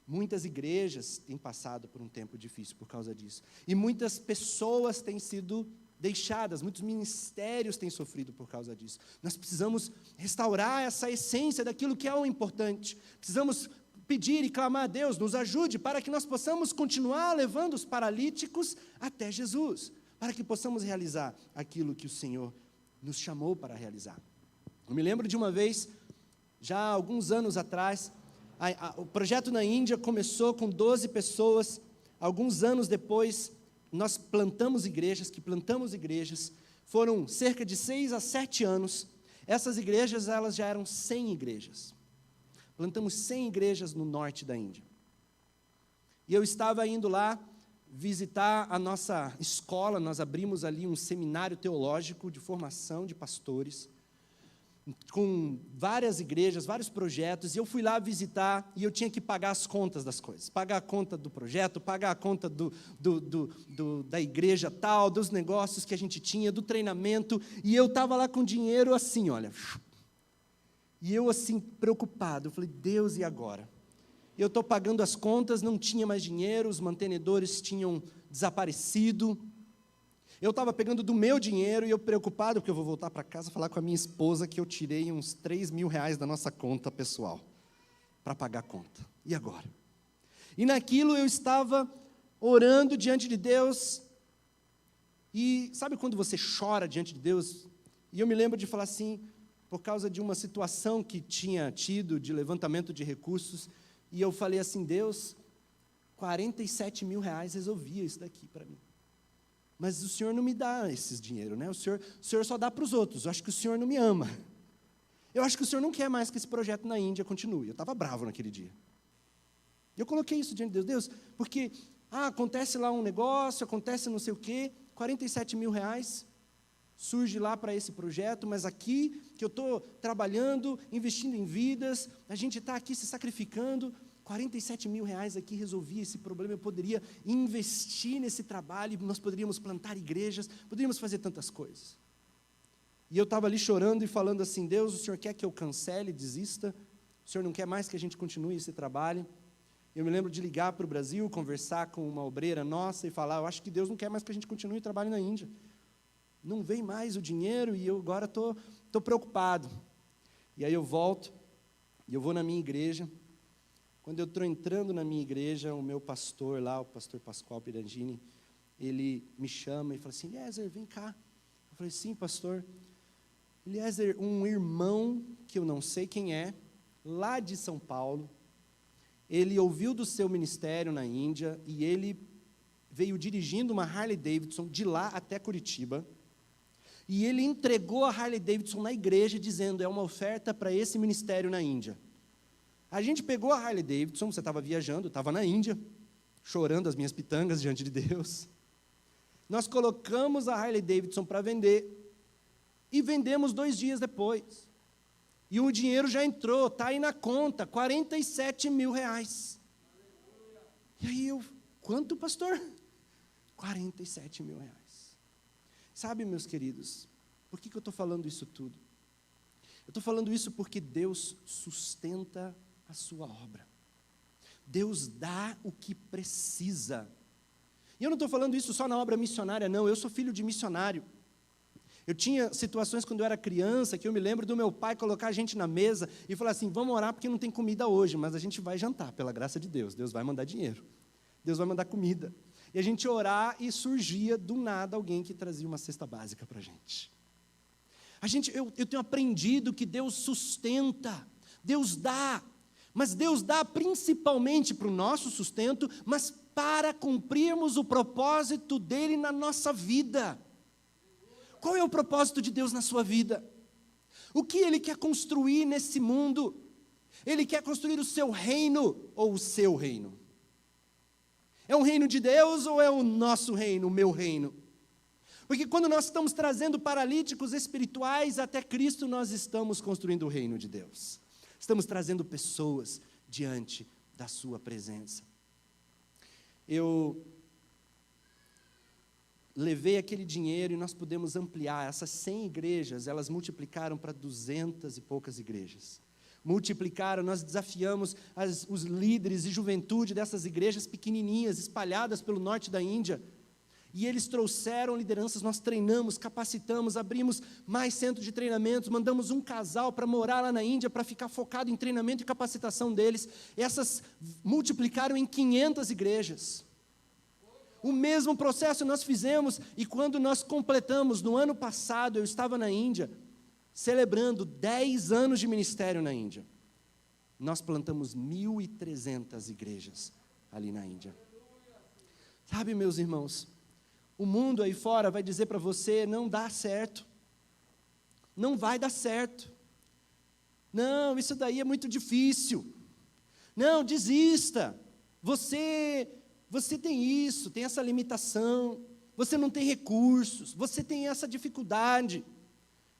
Muitas igrejas têm passado por um tempo difícil por causa disso. E muitas pessoas têm sido deixadas, muitos ministérios têm sofrido por causa disso. Nós precisamos restaurar essa essência daquilo que é o importante. Precisamos pedir e clamar a Deus, nos ajude para que nós possamos continuar levando os paralíticos até Jesus, para que possamos realizar aquilo que o Senhor nos chamou para realizar. Eu me lembro de uma vez, já há alguns anos atrás, o projeto na Índia começou com 12 pessoas. Alguns anos depois, nós plantamos igrejas, foram cerca de 6 a 7 anos. Essas igrejas, elas já eram 100 igrejas. Plantamos 100 igrejas no norte da Índia. E eu estava indo lá visitar a nossa escola, nós abrimos ali um seminário teológico de formação de pastores, com várias igrejas, vários projetos, e eu fui lá visitar, e eu tinha que pagar as contas das coisas, pagar a conta do projeto, pagar a conta da igreja tal, dos negócios que a gente tinha, do treinamento, e eu estava lá com dinheiro assim, olha, e eu assim, preocupado, eu falei, Deus, e agora? Eu estou pagando as contas, não tinha mais dinheiro, os mantenedores tinham desaparecido. Eu estava pegando do meu dinheiro e eu preocupado, porque eu vou voltar para casa falar com a minha esposa que eu tirei uns 3 mil reais da nossa conta pessoal para pagar a conta. E agora? E naquilo eu estava orando diante de Deus. E sabe quando você chora diante de Deus? E eu me lembro de falar assim, por causa de uma situação que tinha tido de levantamento de recursos, e eu falei assim, Deus, 47 mil reais resolvia isso daqui para mim. Mas o Senhor não me dá esses dinheiro, né? O Senhor só dá para os outros. Eu acho que o Senhor não me ama. Eu acho que o Senhor não quer mais que esse projeto na Índia continue. Eu estava bravo naquele dia. E eu coloquei isso diante de Deus, porque acontece lá um negócio, acontece não sei o quê, 47 mil reais surge lá para esse projeto, mas aqui que eu estou trabalhando, investindo em vidas, a gente está aqui se sacrificando, 47 mil reais aqui resolvia esse problema, eu poderia investir nesse trabalho, nós poderíamos plantar igrejas, poderíamos fazer tantas coisas. E eu estava ali chorando e falando assim, Deus, o Senhor quer que eu cancele, desista? O Senhor não quer mais que a gente continue esse trabalho? Eu me lembro de ligar para o Brasil, conversar com uma obreira nossa e falar, eu acho que Deus não quer mais que a gente continue o trabalho na Índia. Não vem mais o dinheiro e eu agora estou preocupado. E aí eu volto, e eu vou na minha igreja. Quando eu estou entrando na minha igreja, o meu pastor lá, o pastor Pascoal Pirangini, ele me chama e fala assim, Eliezer, vem cá. Eu falei, sim, pastor. Eliezer, um irmão, que eu não sei quem é, lá de São Paulo, ele ouviu do seu ministério na Índia, e ele veio dirigindo uma Harley Davidson de lá até Curitiba, e ele entregou a Harley Davidson na igreja, dizendo, é uma oferta para esse ministério na Índia. A gente pegou a Harley Davidson, você estava viajando, eu estava na Índia, chorando as minhas pitangas diante de Deus. Nós colocamos a Harley Davidson para vender, e vendemos 2 dias depois. E o dinheiro já entrou, está aí na conta, 47 mil reais. E aí eu, quanto, pastor? 47 mil reais. Sabe, meus queridos, por que eu estou falando isso tudo? Eu estou falando isso porque Deus sustenta a sua obra. Deus dá o que precisa. E eu não estou falando isso só na obra missionária, não. Eu sou filho de missionário. Eu tinha situações quando eu era criança, que eu me lembro do meu pai colocar a gente na mesa e falar assim, vamos orar porque não tem comida hoje, mas a gente vai jantar, pela graça de Deus. Deus vai mandar dinheiro. Deus vai mandar comida. E a gente orar e surgia do nada alguém que trazia uma cesta básica para a gente. Eu tenho aprendido que Deus sustenta, Deus dá, mas Deus dá principalmente para o nosso sustento, mas para cumprirmos o propósito dEle na nossa vida. Qual é o propósito de Deus na sua vida? O que Ele quer construir nesse mundo? Ele quer construir o seu reino ou o seu reino? É o reino de Deus ou é o nosso reino, o meu reino? Porque quando nós estamos trazendo paralíticos espirituais até Cristo, nós estamos construindo o reino de Deus. Estamos trazendo pessoas diante da sua presença. Eu levei aquele dinheiro e nós pudemos ampliar. Essas 100 igrejas, elas multiplicaram para 200 e poucas igrejas. Multiplicaram, nós desafiamos os líderes e juventude dessas igrejas pequenininhas, espalhadas pelo norte da Índia. E eles trouxeram lideranças, nós treinamos, capacitamos, abrimos mais centros de treinamentos, mandamos um casal para morar lá na Índia, para ficar focado em treinamento e capacitação deles. Essas multiplicaram em 500 igrejas. O mesmo processo nós fizemos, e quando nós completamos, no ano passado, eu estava na Índia, celebrando 10 anos de ministério na Índia. Nós plantamos 1.300 igrejas ali na Índia. Sabe, meus irmãos, o mundo aí fora vai dizer para você, não dá certo, não vai dar certo, não, isso daí é muito difícil, não, desista, você tem isso, tem essa limitação, você não tem recursos, você tem essa dificuldade.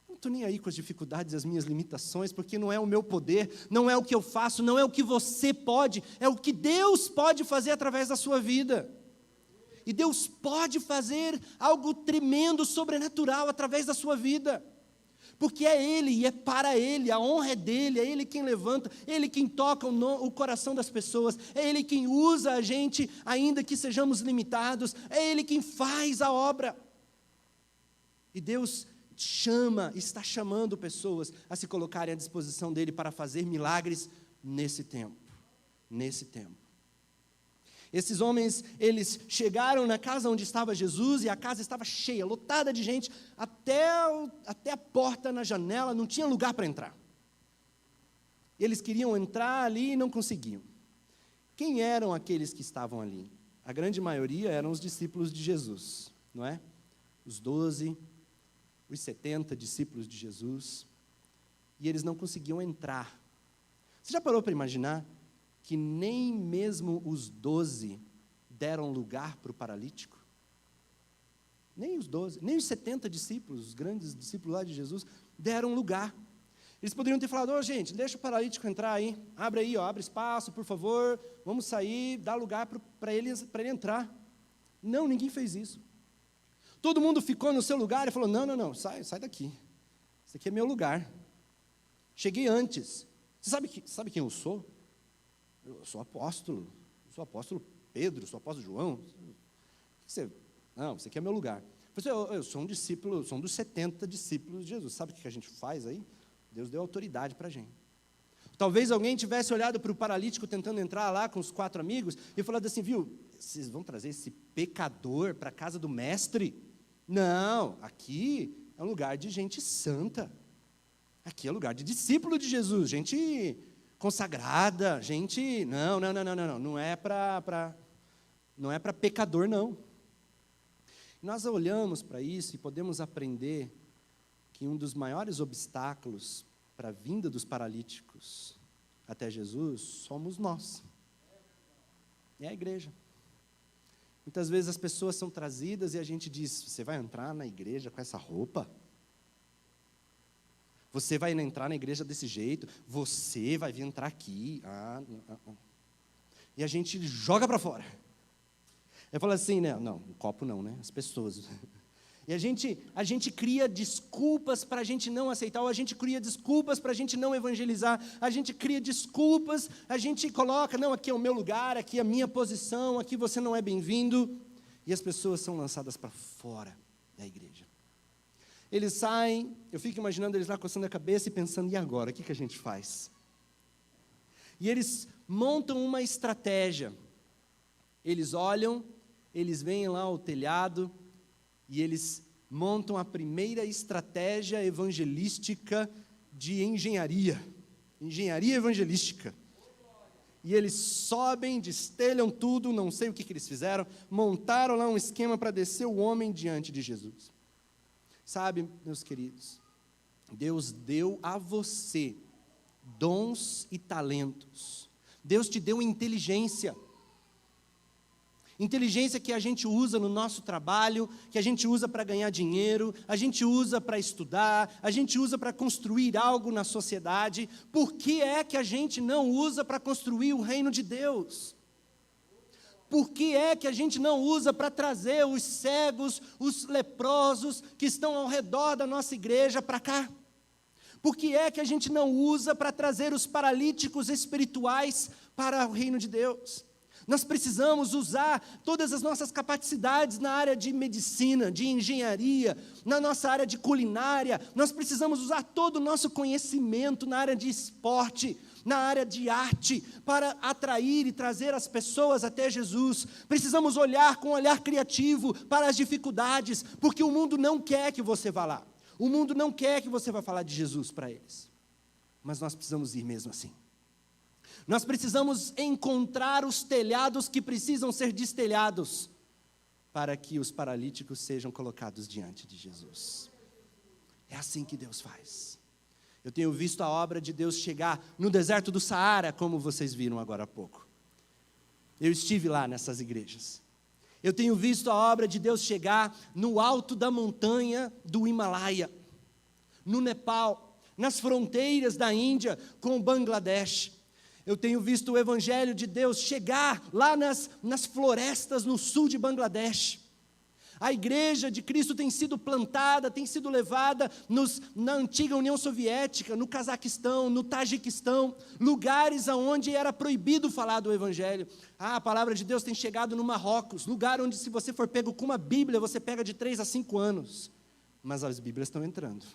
Não estou nem aí com as dificuldades e as minhas limitações, porque não é o meu poder, não é o que eu faço, não é o que você pode, é o que Deus pode fazer através da sua vida. E Deus pode fazer algo tremendo, sobrenatural através da sua vida. Porque é Ele e é para Ele, a honra é dEle, é Ele quem levanta, é Ele quem toca o coração das pessoas, é Ele quem usa a gente, ainda que sejamos limitados, é Ele quem faz a obra. E Deus está chamando pessoas a se colocarem à disposição dEle para fazer milagres nesse tempo. Esses homens, eles chegaram na casa onde estava Jesus, e a casa estava cheia, lotada de gente, até a porta na janela, não tinha lugar para entrar. Eles queriam entrar ali e não conseguiam. Quem eram aqueles que estavam ali? A grande maioria eram os discípulos de Jesus, não é? Os 12, os 70 discípulos de Jesus, e eles não conseguiam entrar. Você já parou para imaginar que nem mesmo os 12 deram lugar para o paralítico? Nem os 12, nem os 70 discípulos, os grandes discípulos lá de Jesus, deram lugar. Eles poderiam ter falado, gente, deixa o paralítico entrar aí, abre aí, abre espaço, por favor, vamos sair, dá lugar para ele entrar. Não, ninguém fez isso. Todo mundo ficou no seu lugar e falou, não, sai daqui. Esse aqui é meu lugar. Cheguei antes. Você sabe quem eu sou? Eu sou apóstolo. Eu sou apóstolo Pedro, sou apóstolo João. Não, esse aqui é meu lugar. Eu sou um discípulo, sou um dos 70 discípulos de Jesus. Sabe o que a gente faz aí? Deus deu autoridade para a gente. Talvez alguém tivesse olhado para o paralítico tentando entrar lá com os 4 amigos e falado assim, viu, vocês vão trazer esse pecador para a casa do mestre? Não, aqui é um lugar de gente santa. Aqui é lugar de discípulo de Jesus, gente consagrada, gente... Não é para pecador, não. Nós olhamos para isso e podemos aprender que um dos maiores obstáculos para a vinda dos paralíticos até Jesus somos nós. É a igreja. Muitas vezes as pessoas são trazidas e a gente diz, você vai entrar na igreja com essa roupa? Você vai entrar na igreja desse jeito? Você vai vir entrar aqui? E a gente joga para fora. Eu falo assim, né? Não, o copo não, né? As pessoas. E a gente cria desculpas para a gente não aceitar, ou a gente cria desculpas para a gente não evangelizar, a gente cria desculpas, a gente coloca, não, aqui é o meu lugar, aqui é a minha posição, aqui você não é bem-vindo, e as pessoas são lançadas para fora da igreja. Eles saem, eu fico imaginando eles lá coçando a cabeça e pensando, e agora, o que a gente faz? E eles montam uma estratégia, eles olham, eles veem lá o telhado, e eles montam a primeira estratégia evangelística de engenharia evangelística. E eles sobem, destelham tudo, não sei o que eles fizeram, montaram lá um esquema para descer o homem diante de Jesus. Sabe, meus queridos, Deus deu a você dons e talentos. Deus te deu inteligência. Inteligência que a gente usa no nosso trabalho, que a gente usa para ganhar dinheiro, a gente usa para estudar, a gente usa para construir algo na sociedade. Por que é que a gente não usa para construir o reino de Deus? Por que é que a gente não usa para trazer os cegos, os leprosos que estão ao redor da nossa igreja para cá? Por que é que a gente não usa para trazer os paralíticos espirituais para o reino de Deus? Nós precisamos usar todas as nossas capacidades na área de medicina, de engenharia, na nossa área de culinária. Nós precisamos usar todo o nosso conhecimento na área de esporte, na área de arte, para atrair e trazer as pessoas até Jesus. Precisamos olhar com um olhar criativo para as dificuldades, porque o mundo não quer que você vá lá. O mundo não quer que você vá falar de Jesus para eles. Mas nós precisamos ir mesmo assim. Nós precisamos encontrar os telhados que precisam ser destelhados para que os paralíticos sejam colocados diante de Jesus. É assim que Deus faz. Eu tenho visto a obra de Deus chegar no deserto do Saara, como vocês viram agora há pouco. Eu estive lá nessas igrejas. Eu tenho visto a obra de Deus chegar no alto da montanha do Himalaia, no Nepal, nas fronteiras da Índia com o Bangladesh. Eu tenho visto o Evangelho de Deus chegar lá nas florestas no sul de Bangladesh. A igreja de Cristo tem sido plantada, tem sido levada na antiga União Soviética, no Cazaquistão, no Tajiquistão, lugares onde era proibido falar do Evangelho. A palavra de Deus tem chegado no Marrocos, lugar onde se você for pego com uma Bíblia, você pega de 3 a 5 anos. Mas as Bíblias estão entrando.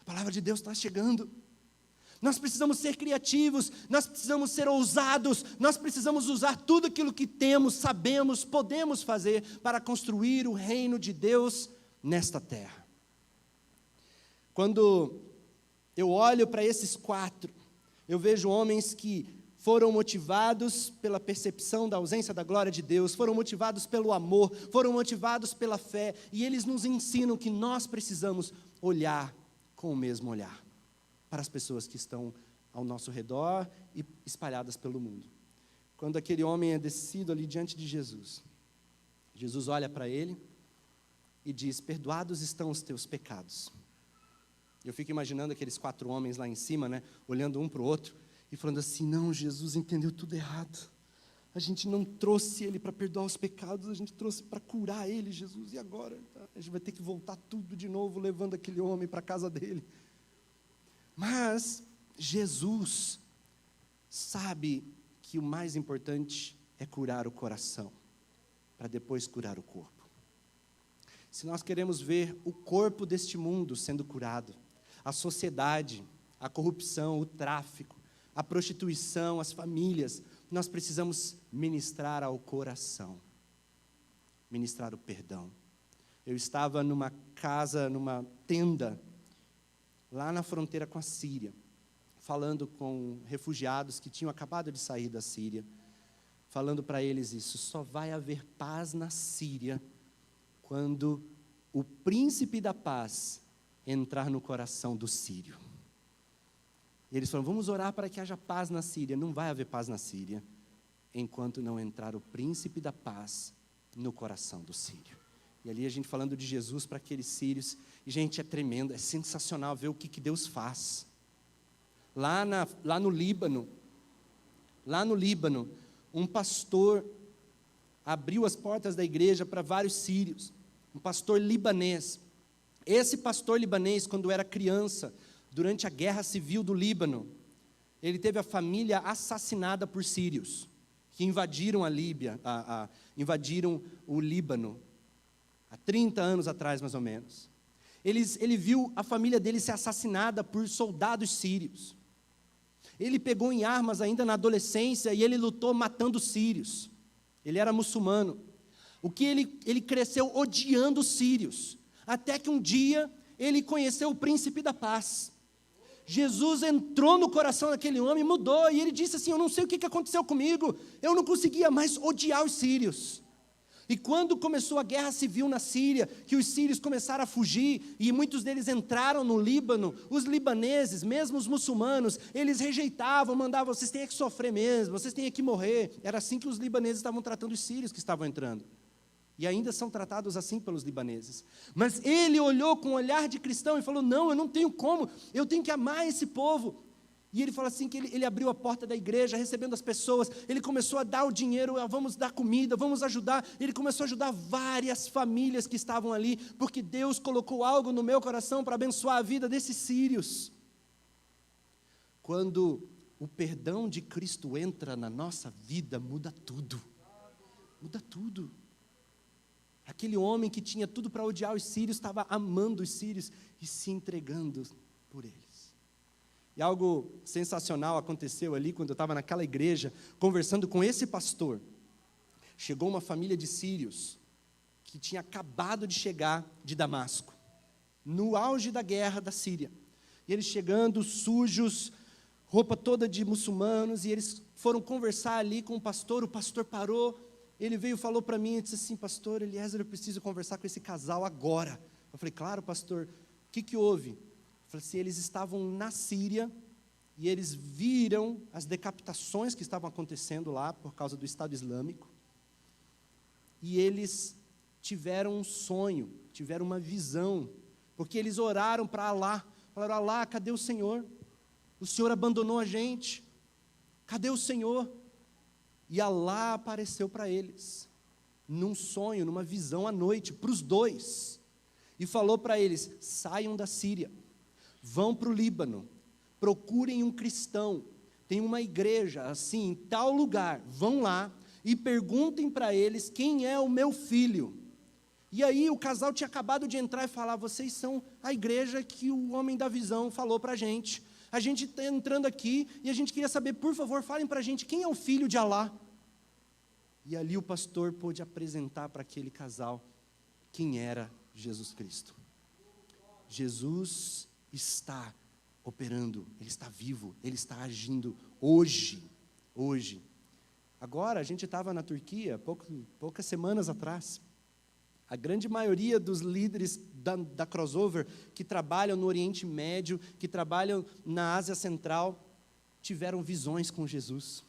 A palavra de Deus está chegando. Nós precisamos ser criativos, nós precisamos ser ousados, nós precisamos usar tudo aquilo que temos, sabemos, podemos fazer para construir o reino de Deus nesta terra. Quando eu olho para esses 4, eu vejo homens que foram motivados pela percepção da ausência da glória de Deus, foram motivados pelo amor, foram motivados pela fé, e eles nos ensinam que nós precisamos olhar com o mesmo olhar para as pessoas que estão ao nosso redor e espalhadas pelo mundo. Quando aquele homem é descido ali diante de Jesus, Jesus olha para ele e diz: perdoados estão os teus pecados. Eu fico imaginando aqueles 4 homens lá em cima, né, olhando um para o outro e falando assim: não, Jesus entendeu tudo errado. A gente não trouxe ele para perdoar os pecados, a gente trouxe para curar ele, Jesus. E agora? A gente vai ter que voltar tudo de novo, levando aquele homem para a casa dele. Mas Jesus sabe que o mais importante é curar o coração, para depois curar o corpo. Se nós queremos ver o corpo deste mundo sendo curado, a sociedade, a corrupção, o tráfico, a prostituição, as famílias, nós precisamos ministrar ao coração, ministrar o perdão. Eu estava numa casa, numa tenda, lá na fronteira com a Síria, falando com refugiados que tinham acabado de sair da Síria, falando para eles isso: só vai haver paz na Síria quando o príncipe da paz entrar no coração do sírio. E eles falaram: vamos orar para que haja paz na Síria. Não vai haver paz na Síria enquanto não entrar o príncipe da paz no coração do sírio. E ali a gente falando de Jesus para aqueles sírios. E, gente, é tremendo, é sensacional ver o que Deus faz. Lá no Líbano, um pastor abriu as portas da igreja para vários sírios. Um pastor libanês. Esse pastor libanês, quando era criança, durante a guerra civil do Líbano, ele teve a família assassinada por sírios, que invadiram a Líbia, invadiram o Líbano, há 30 anos atrás, mais ou menos. Ele viu a família dele ser assassinada por soldados sírios. Ele pegou em armas ainda na adolescência e ele lutou matando sírios. Ele era muçulmano. O que ele cresceu odiando os sírios, até que um dia ele conheceu o príncipe da paz. Jesus entrou no coração daquele homem, mudou, e ele disse assim: eu não sei o que aconteceu comigo, eu não conseguia mais odiar os sírios. E quando começou a guerra civil na Síria, que os sírios começaram a fugir, e muitos deles entraram no Líbano, os libaneses, mesmo os muçulmanos, eles rejeitavam, mandavam: vocês têm que sofrer mesmo, vocês têm que morrer. Era assim que os libaneses estavam tratando os sírios que estavam entrando. E ainda são tratados assim pelos libaneses. Mas ele olhou com um olhar de cristão e falou: não, eu não tenho como, eu tenho que amar esse povo. E ele fala assim que ele abriu a porta da igreja, recebendo as pessoas, ele começou a dar o dinheiro: vamos dar comida, vamos ajudar. Ele começou a ajudar várias famílias que estavam ali, porque Deus colocou algo no meu coração para abençoar a vida desses sírios. Quando o perdão de Cristo entra na nossa vida, muda tudo. Muda tudo. Aquele homem que tinha tudo para odiar os sírios, estava amando os sírios e se entregando por eles. E algo sensacional aconteceu ali, quando eu estava naquela igreja, conversando com esse pastor. Chegou uma família de sírios, que tinha acabado de chegar de Damasco, no auge da guerra da Síria. E eles chegando, sujos, roupa toda de muçulmanos, e eles foram conversar ali com o pastor parou. Ele veio e falou para mim, e disse assim: pastor Eliezer, eu preciso conversar com esse casal agora. Eu falei: claro, pastor, o que houve? Eu falei assim: eles estavam na Síria, e eles viram as decapitações que estavam acontecendo lá, por causa do Estado Islâmico, e eles tiveram um sonho, tiveram uma visão, porque eles oraram para Alá, falaram: Alá, cadê o Senhor? O Senhor abandonou a gente, cadê o Senhor? E Alá apareceu para eles, num sonho, numa visão à noite, para os dois, e falou para eles: saiam da Síria, vão para o Líbano, procurem um cristão, tem uma igreja assim, em tal lugar, vão lá e perguntem para eles quem é o meu filho. E aí o casal tinha acabado de entrar e falar: vocês são a igreja que o homem da visão falou para a gente está entrando aqui e a gente queria saber, por favor, falem para a gente quem é o filho de Alá. E ali o pastor pôde apresentar para aquele casal quem era Jesus Cristo. Jesus está operando, Ele está vivo, Ele está agindo hoje. Agora, a gente estava na Turquia, poucas semanas atrás. A grande maioria dos líderes da Crossover, que trabalham no Oriente Médio, que trabalham na Ásia Central, tiveram visões com Jesus.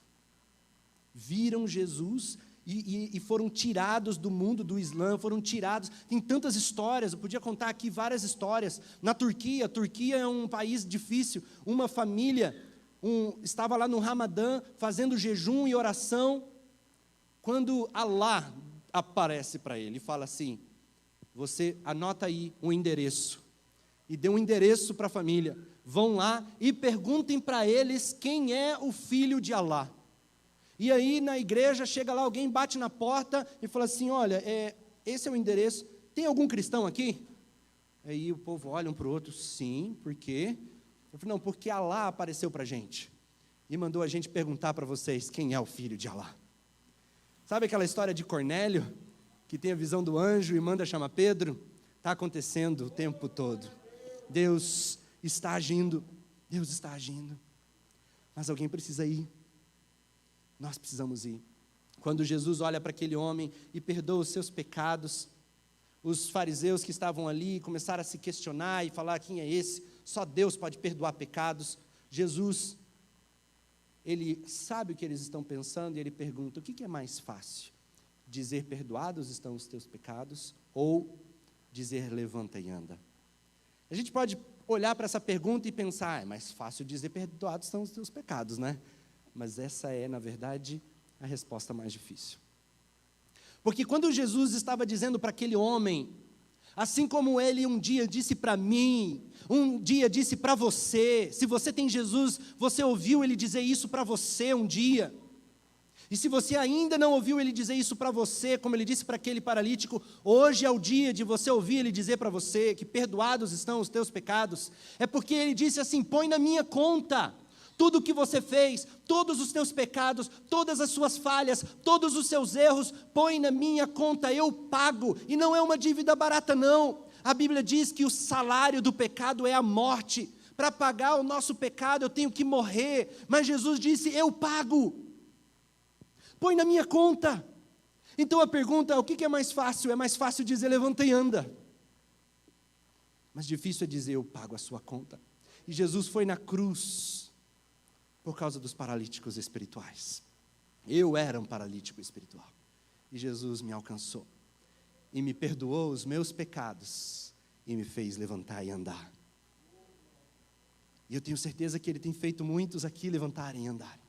Viram Jesus e foram tirados do mundo do Islã, foram tirados. Tem tantas histórias, eu podia contar aqui várias histórias. Na Turquia, a Turquia é um país difícil. Uma família estava lá no Ramadã, fazendo jejum e oração, quando Allah aparece para ele e fala assim: você anota aí um endereço. E deu um endereço para a família. Vão lá e perguntem para eles quem é o filho de Allah. E aí na igreja chega lá, alguém bate na porta e fala assim: olha, esse é o endereço, tem algum cristão aqui? Aí o povo olha um para o outro: sim, por quê? Eu falei: não, porque Allah apareceu para a gente e mandou a gente perguntar para vocês quem é o filho de Allah. Sabe aquela história de Cornélio, que tem a visão do anjo e manda chamar Pedro? Está acontecendo o tempo todo. Deus está agindo, Deus está agindo, mas alguém precisa ir, nós precisamos ir. Quando Jesus olha para aquele homem e perdoa os seus pecados, os fariseus que estavam ali começaram a se questionar e falar: quem é esse? Só Deus pode perdoar pecados. Jesus, ele sabe o que eles estão pensando e ele pergunta: o que é mais fácil? Dizer perdoados estão os teus pecados, ou dizer levanta e anda? A gente pode olhar para essa pergunta e pensar: é mais fácil dizer perdoados estão os teus pecados, né? Mas essa é, na verdade, a resposta mais difícil. Porque quando Jesus estava dizendo para aquele homem, assim como ele um dia disse para mim, um dia disse para você, se você tem Jesus, você ouviu ele dizer isso para você um dia. E se você ainda não ouviu ele dizer isso para você, como ele disse para aquele paralítico, hoje é o dia de você ouvir ele dizer para você que perdoados estão os teus pecados. É porque ele disse assim: põe na minha conta tudo o que você fez, todos os teus pecados, todas as suas falhas, todos os seus erros, põe na minha conta, eu pago. E não é uma dívida barata não. A Bíblia diz que o salário do pecado é a morte. Para pagar o nosso pecado eu tenho que morrer, mas Jesus disse: eu pago. Põe na minha conta. Então a pergunta: o que é mais fácil? É mais fácil dizer levanta e anda, mas difícil é dizer eu pago a sua conta. E Jesus foi na cruz por causa dos paralíticos espirituais. Eu era um paralítico espiritual e Jesus me alcançou e me perdoou os meus pecados e me fez levantar e andar. E eu tenho certeza que Ele tem feito muitos aqui levantarem e andarem.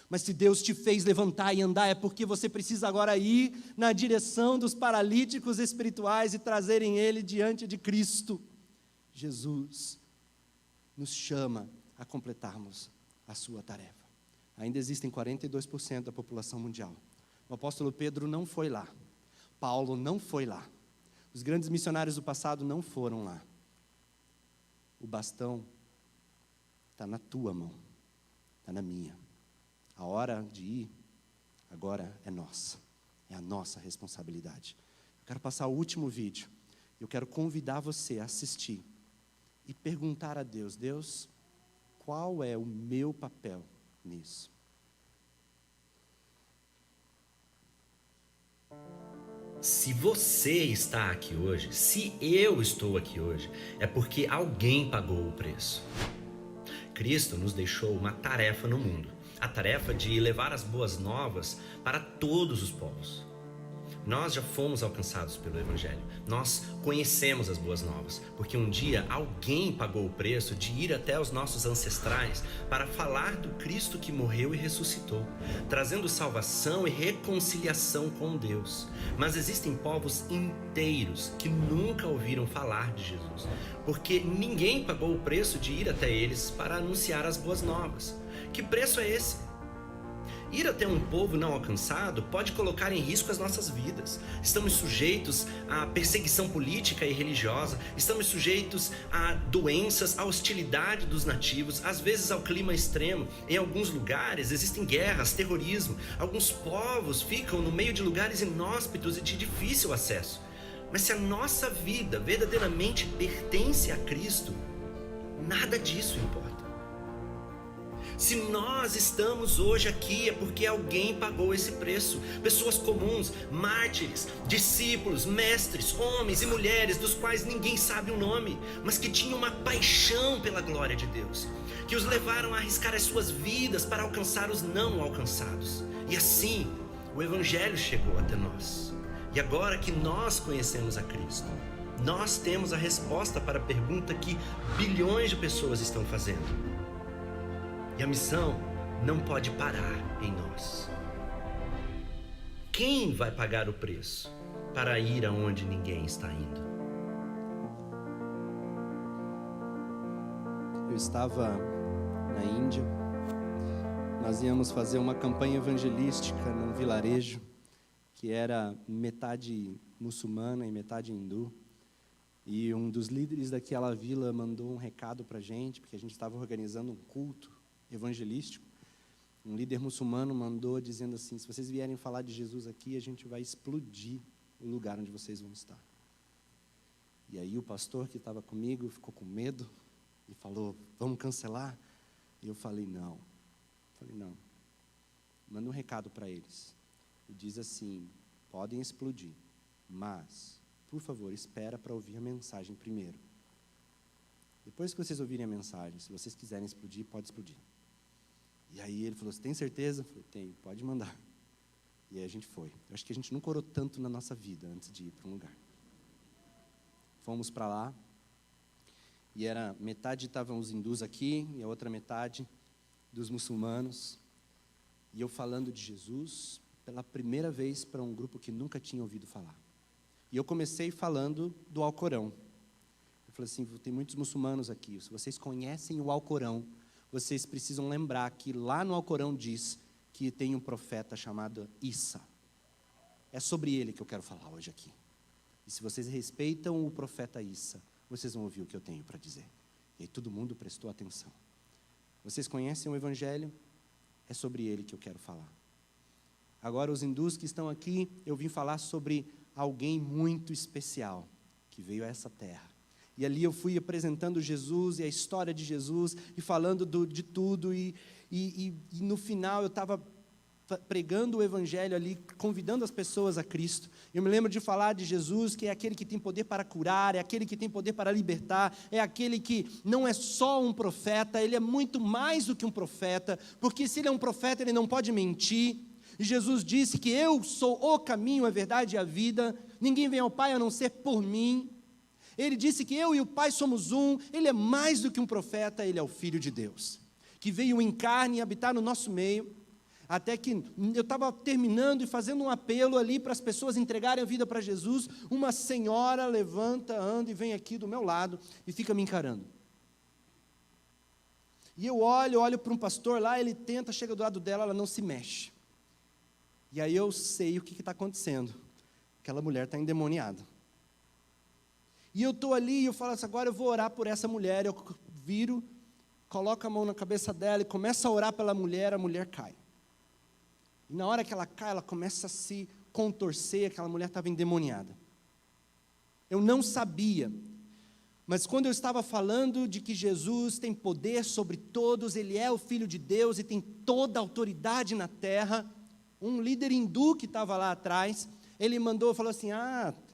Mas se Deus te fez levantar e andar, é porque você precisa agora ir na direção dos paralíticos espirituais e trazerem ele diante de Cristo. Jesus nos chama a completarmos a sua tarefa. Ainda existem 42% da população mundial. O apóstolo Pedro não foi lá. Paulo não foi lá. Os grandes missionários do passado não foram lá. O bastão está na tua mão, está na minha. A hora de ir, agora é nossa. É a nossa responsabilidade. Eu quero passar o último vídeo. Eu quero convidar você a assistir e perguntar a Deus: Deus, qual é o meu papel nisso? Se você está aqui hoje, se eu estou aqui hoje, é porque alguém pagou o preço. Cristo nos deixou uma tarefa no mundo. A tarefa de levar as boas novas para todos os povos. Nós já fomos alcançados pelo Evangelho. Nós conhecemos as boas novas, porque um dia alguém pagou o preço de ir até os nossos ancestrais para falar do Cristo que morreu e ressuscitou, trazendo salvação e reconciliação com Deus. Mas existem povos inteiros que nunca ouviram falar de Jesus, porque ninguém pagou o preço de ir até eles para anunciar as boas novas. Que preço é esse? Ir até um povo não alcançado pode colocar em risco as nossas vidas. Estamos sujeitos à perseguição política e religiosa, estamos sujeitos a doenças, à hostilidade dos nativos, às vezes ao clima extremo. Em alguns lugares existem guerras, terrorismo. Alguns povos ficam no meio de lugares inóspitos e de difícil acesso. Mas se a nossa vida verdadeiramente pertence a Cristo, nada disso importa. Se nós estamos hoje aqui é porque alguém pagou esse preço. Pessoas comuns, mártires, discípulos, mestres, homens e mulheres dos quais ninguém sabe o nome, mas que tinham uma paixão pela glória de Deus, que os levaram a arriscar as suas vidas para alcançar os não alcançados. E assim, O Evangelho chegou até nós. E agora que nós conhecemos a Cristo, nós temos a resposta para a pergunta que bilhões de pessoas estão fazendo. E a missão não pode parar em nós. Quem vai pagar o preço para ir aonde ninguém está indo? Eu estava na Índia, nós íamos fazer uma campanha evangelística num vilarejo que era metade muçulmana e metade hindu. E um dos líderes daquela vila mandou um recado para a gente, porque a gente estava organizando um culto evangelístico. Um líder muçulmano mandou dizendo assim: se vocês vierem falar de Jesus aqui, a gente vai explodir o lugar onde vocês vão estar. E aí o pastor que estava comigo ficou com medo e falou: vamos cancelar? E eu falei: não. Manda um recado para eles. E diz assim: podem explodir, mas, por favor, espera para ouvir a mensagem primeiro. Depois que vocês ouvirem a mensagem, se vocês quiserem explodir, pode explodir. E aí ele falou: você tem certeza? Eu falei: tenho, pode mandar. E aí a gente foi. Eu acho que a gente nunca orou tanto na nossa vida antes de ir para um lugar. Fomos para lá, e era metade estavam os hindus aqui, e a outra metade dos muçulmanos. E eu falando de Jesus pela primeira vez para um grupo que nunca tinha ouvido falar. E eu comecei falando do Alcorão. Eu falei assim: tem muitos muçulmanos aqui, se vocês conhecem o Alcorão, vocês precisam lembrar que lá no Alcorão diz que tem um profeta chamado Isa. É sobre ele que eu quero falar hoje aqui. E se vocês respeitam o profeta Isa, vocês vão ouvir o que eu tenho para dizer. E aí todo mundo prestou atenção. Vocês conhecem o Evangelho? É sobre ele que eu quero falar. Agora, os hindus que estão aqui, eu vim falar sobre alguém muito especial que veio a essa terra. E ali eu fui apresentando Jesus e a história de Jesus e falando de tudo. E no final eu estava pregando o Evangelho ali, convidando as pessoas a Cristo. Eu me lembro de falar de Jesus, que é aquele que tem poder para curar, é aquele que tem poder para libertar, é aquele que não é só um profeta, ele é muito mais do que um profeta, porque se ele é um profeta, ele não pode mentir. E Jesus disse que eu sou o caminho, a verdade e a vida, ninguém vem ao Pai a não ser por mim. Ele disse que eu e o Pai somos um. Ele é mais do que um profeta, ele é o Filho de Deus, que veio em carne e habitar no nosso meio. Até que eu estava terminando e fazendo um apelo ali para as pessoas entregarem a vida para Jesus. Uma senhora levanta, anda e vem aqui do meu lado e fica me encarando. E eu olho para um pastor lá, ele tenta, chega do lado dela, ela não se mexe. E aí eu sei o que está acontecendo. Aquela mulher está endemoniada. E eu estou ali e eu falo assim: agora eu vou orar por essa mulher. Eu viro, coloco a mão na cabeça dela e começo a orar pela mulher, a mulher cai. E na hora que ela cai, ela começa a se contorcer, aquela mulher estava endemoniada. Eu não sabia, mas quando eu estava falando de que Jesus tem poder sobre todos, Ele é o Filho de Deus e tem toda a autoridade na terra, um líder hindu que estava lá atrás, ele falou assim: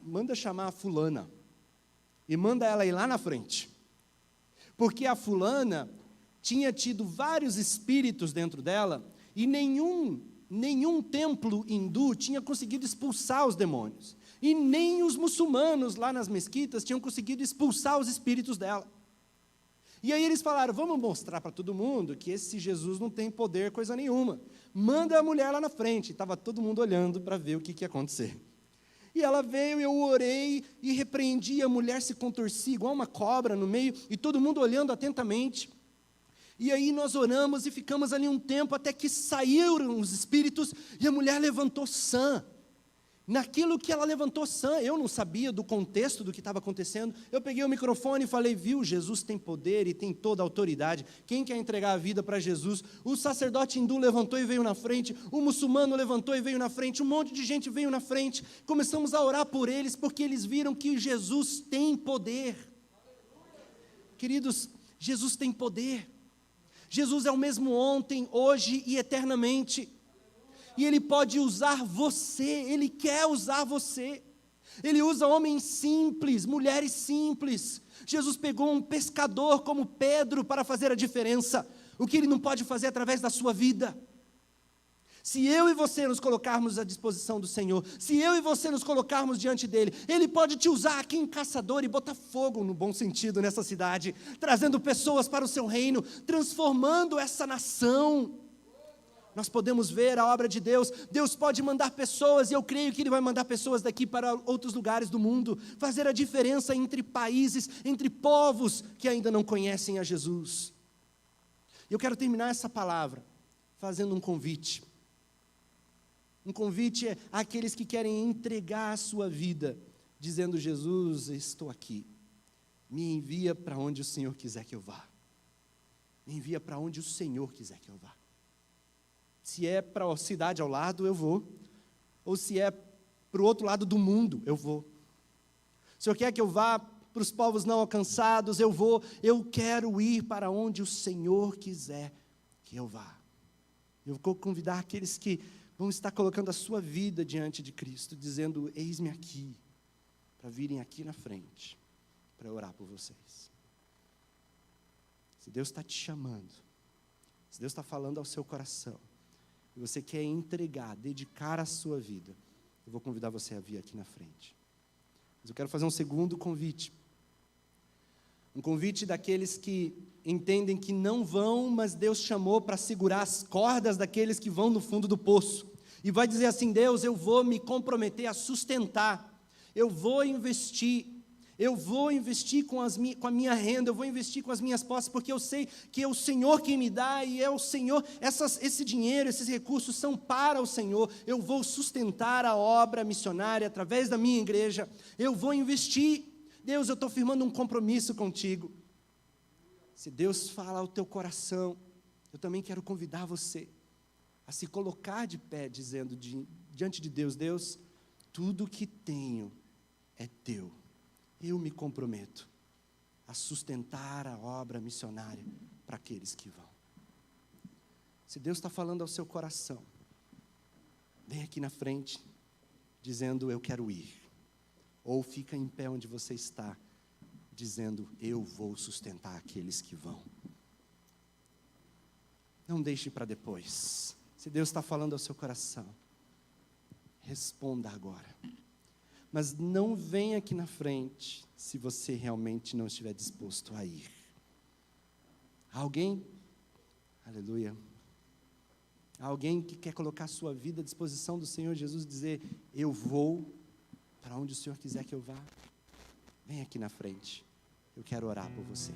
manda chamar a fulana, e manda ela ir lá na frente, porque a fulana tinha tido vários espíritos dentro dela, e nenhum templo hindu tinha conseguido expulsar os demônios. E nem os muçulmanos lá nas mesquitas tinham conseguido expulsar os espíritos dela. E aí eles falaram: vamos mostrar para todo mundo que esse Jesus não tem poder coisa nenhuma. Manda a mulher lá na frente. Estava todo mundo olhando para ver o que ia acontecer. E ela veio, eu orei e repreendi, a mulher se contorcia igual uma cobra no meio, e todo mundo olhando atentamente. E aí nós oramos e ficamos ali um tempo até que saíram os espíritos e a mulher levantou sã. Naquilo que ela levantou sã, eu não sabia do contexto do que estava acontecendo. Eu peguei o microfone e falei: viu, Jesus tem poder e tem toda a autoridade. Quem quer entregar a vida para Jesus? O sacerdote hindu levantou e veio na frente, o muçulmano levantou e veio na frente, um monte de gente veio na frente. Começamos a orar por eles, porque eles viram que Jesus tem poder. Queridos, Jesus tem poder. Jesus é o mesmo ontem, hoje e eternamente. E Ele pode usar você, Ele quer usar você. Ele usa homens simples, mulheres simples. Jesus pegou um pescador como Pedro para fazer a diferença. O que Ele não pode fazer através da sua vida? Se eu e você nos colocarmos à disposição do Senhor, se eu e você nos colocarmos diante dEle, Ele pode te usar aqui em Caçador e botar fogo, no bom sentido, nessa cidade, trazendo pessoas para o seu reino, transformando essa nação. Nós podemos ver a obra de Deus. Deus pode mandar pessoas, e eu creio que Ele vai mandar pessoas daqui para outros lugares do mundo, fazer a diferença entre países, entre povos que ainda não conhecem a Jesus. Eu quero terminar essa palavra fazendo um convite. Um convite àqueles que querem entregar a sua vida, dizendo: Jesus, estou aqui. Me envia para onde o Senhor quiser que eu vá. Me envia para onde o Senhor quiser que eu vá. Se é para a cidade ao lado, eu vou. Ou se é para o outro lado do mundo, eu vou. O Senhor quer que eu vá para os povos não alcançados, eu vou. Eu quero ir para onde o Senhor quiser que eu vá. Eu vou convidar aqueles que vão estar colocando a sua vida diante de Cristo, dizendo: eis-me aqui, para virem aqui na frente, para orar por vocês. Se Deus está te chamando, se Deus está falando ao seu coração, e você quer entregar, dedicar a sua vida, eu vou convidar você a vir aqui na frente. Mas eu quero fazer um segundo convite. Um convite daqueles que entendem que não vão, mas Deus chamou para segurar as cordas daqueles que vão no fundo do poço. E vai dizer assim: Deus, eu vou me comprometer a sustentar, eu vou investir com a minha renda, eu vou investir com as minhas posses, porque eu sei que é o Senhor quem me dá, e é o Senhor, esse dinheiro, esses recursos são para o Senhor. Eu vou sustentar a obra missionária através da minha igreja, eu vou investir. Deus, eu estou firmando um compromisso contigo. Se Deus fala ao teu coração, eu também quero convidar você a se colocar de pé, dizendo diante de Deus: Deus, tudo que tenho é teu. Eu me comprometo a sustentar a obra missionária para aqueles que vão. Se Deus está falando ao seu coração, vem aqui na frente, dizendo: eu quero ir. Ou fica em pé onde você está, dizendo: eu vou sustentar aqueles que vão. Não deixe para depois. Se Deus está falando ao seu coração, responda agora. Mas não venha aqui na frente se você realmente não estiver disposto a ir. Alguém, aleluia, alguém que quer colocar a sua vida à disposição do Senhor Jesus, dizer: eu vou para onde o Senhor quiser que eu vá, vem aqui na frente, eu quero orar por você.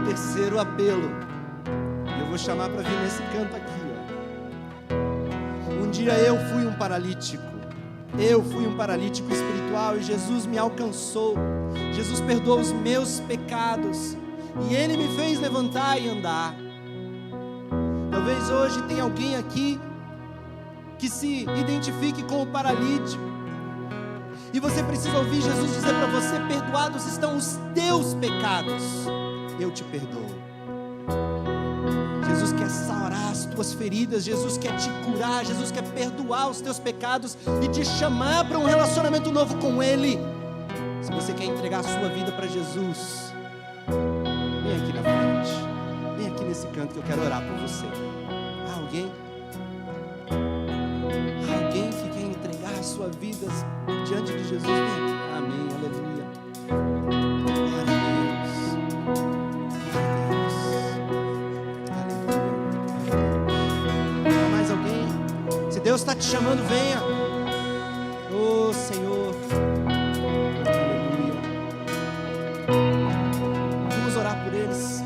Terceiro apelo, e eu vou chamar para vir nesse canto aqui, ó. Um dia eu fui um paralítico espiritual, e Jesus me alcançou. Jesus perdoou os meus pecados e Ele me fez levantar e andar. Talvez hoje tenha alguém aqui que se identifique com o paralítico, e você precisa ouvir Jesus dizer para você: perdoados estão os teus pecados, eu te perdoo. Jesus quer sarar as tuas feridas, Jesus quer te curar, Jesus quer perdoar os teus pecados e te chamar para um relacionamento novo com Ele. Se você quer entregar a sua vida para Jesus, vem aqui na frente, vem aqui nesse canto que eu quero orar por você. Há alguém? Há alguém que quer entregar a sua vida diante de Jesus? Vem aqui. Amém, aleluia. Deus está te chamando, venha. Oh Senhor, aleluia. Vamos orar por eles.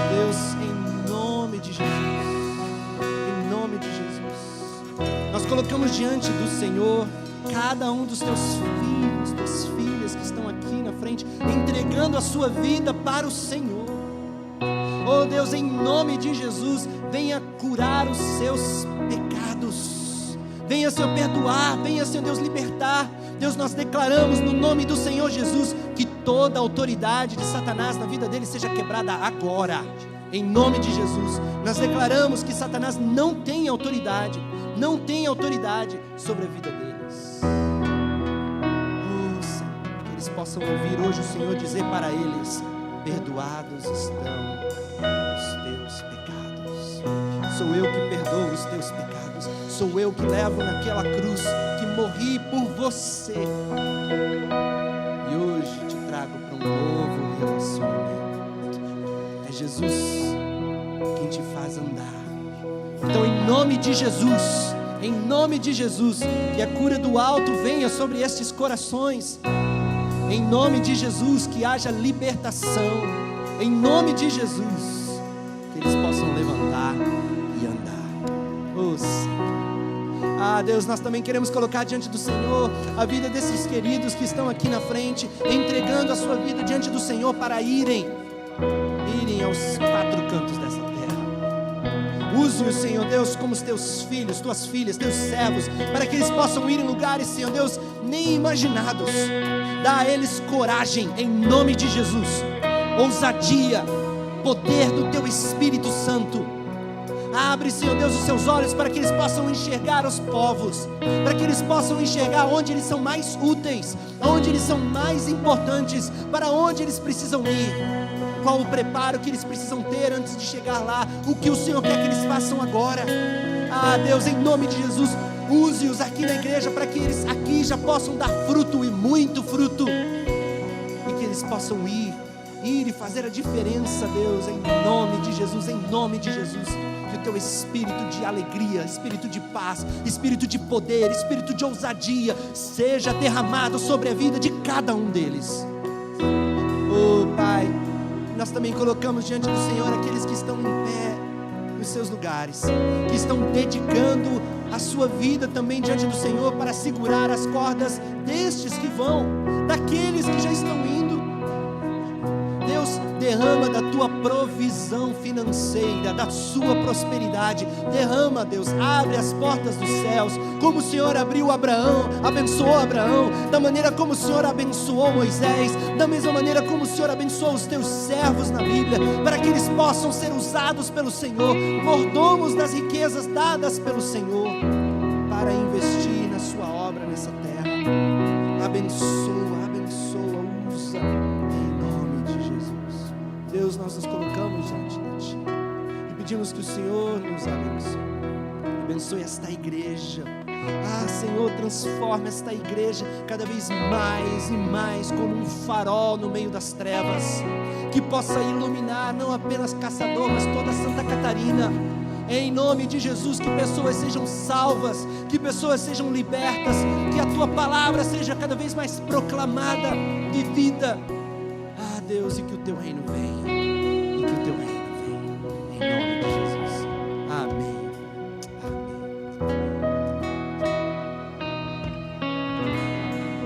Deus, em nome de Jesus, em nome de Jesus, nós colocamos diante do Senhor cada um dos teus filhos, tuas filhas que estão aqui na frente, entregando a sua vida para o Senhor. Oh Deus, em nome de Jesus, venha curar os seus pecados, Venha, Senhor, perdoar. Venha, Senhor Deus, libertar. Deus, nós declaramos no nome do Senhor Jesus que toda a autoridade de Satanás na vida dele seja quebrada agora. Em nome de Jesus, nós declaramos que Satanás não tem autoridade sobre a vida deles. Oh, Senhor, que eles possam ouvir hoje o Senhor dizer para eles: perdoados estão os teus pecados. Sou eu que perdoo os teus pecados. Sou eu que levo naquela cruz, que morri por você. E hoje te trago para um novo relacionamento. É Jesus quem te faz andar. Então, em nome de Jesus, que a cura do alto venha sobre estes corações. Em nome de Jesus, que haja libertação. Em nome de Jesus, que eles possam levantar e andar. Oh, Senhor. Ah, Deus, nós também queremos colocar diante do Senhor a vida desses queridos que estão aqui na frente, entregando a sua vida diante do Senhor para irem aos 4 cantos dessa terra. Use-os, Senhor Deus, como os teus filhos, tuas filhas, teus servos, para que eles possam ir em lugares, Senhor Deus, nem imaginados. Dá a eles coragem, em nome de Jesus, ousadia, poder do teu Espírito Santo. Abre, Senhor Deus, os seus olhos para que eles possam enxergar os povos, para que eles possam enxergar onde eles são mais úteis, onde eles são mais importantes, para onde eles precisam ir, qual o preparo que eles precisam ter antes de chegar lá, o que o Senhor quer que eles façam agora. Ah, Deus, em nome de Jesus, use-os aqui na igreja para que eles aqui já possam dar fruto e muito fruto, e que eles possam ir e fazer a diferença, Deus, em nome de Jesus, em nome de Jesus. Que o teu espírito de alegria, espírito de paz, espírito de poder, espírito de ousadia seja derramado sobre a vida de cada um deles. Oh, Pai, nós também colocamos diante do Senhor aqueles que estão em pé nos seus lugares, que estão dedicando a sua vida também diante do Senhor para segurar as cordas destes que vão, daqueles que já estão indo. Deus, derrama da tua provisão financeira, da sua prosperidade. Derrama, Deus, abre as portas dos céus, como o Senhor abriu Abraão, abençoou Abraão, da maneira como o Senhor abençoou Moisés, da mesma maneira como o Senhor abençoou os teus servos na Bíblia, para que eles possam ser usados pelo Senhor, mordomos das riquezas dadas pelo Senhor, para investir na sua obra nessa terra. Abençoa, abençoa, usa. Deus, nós nos colocamos diante de Ti e pedimos que o Senhor nos abençoe esta igreja. Ah, Senhor, transforma esta igreja cada vez mais e mais como um farol no meio das trevas, que possa iluminar não apenas Caçador, mas toda Santa Catarina. Em nome de Jesus, que pessoas sejam salvas, que pessoas sejam libertas, que a Tua palavra seja cada vez mais proclamada, vivida. Ah, Deus, e que o Teu reino venha.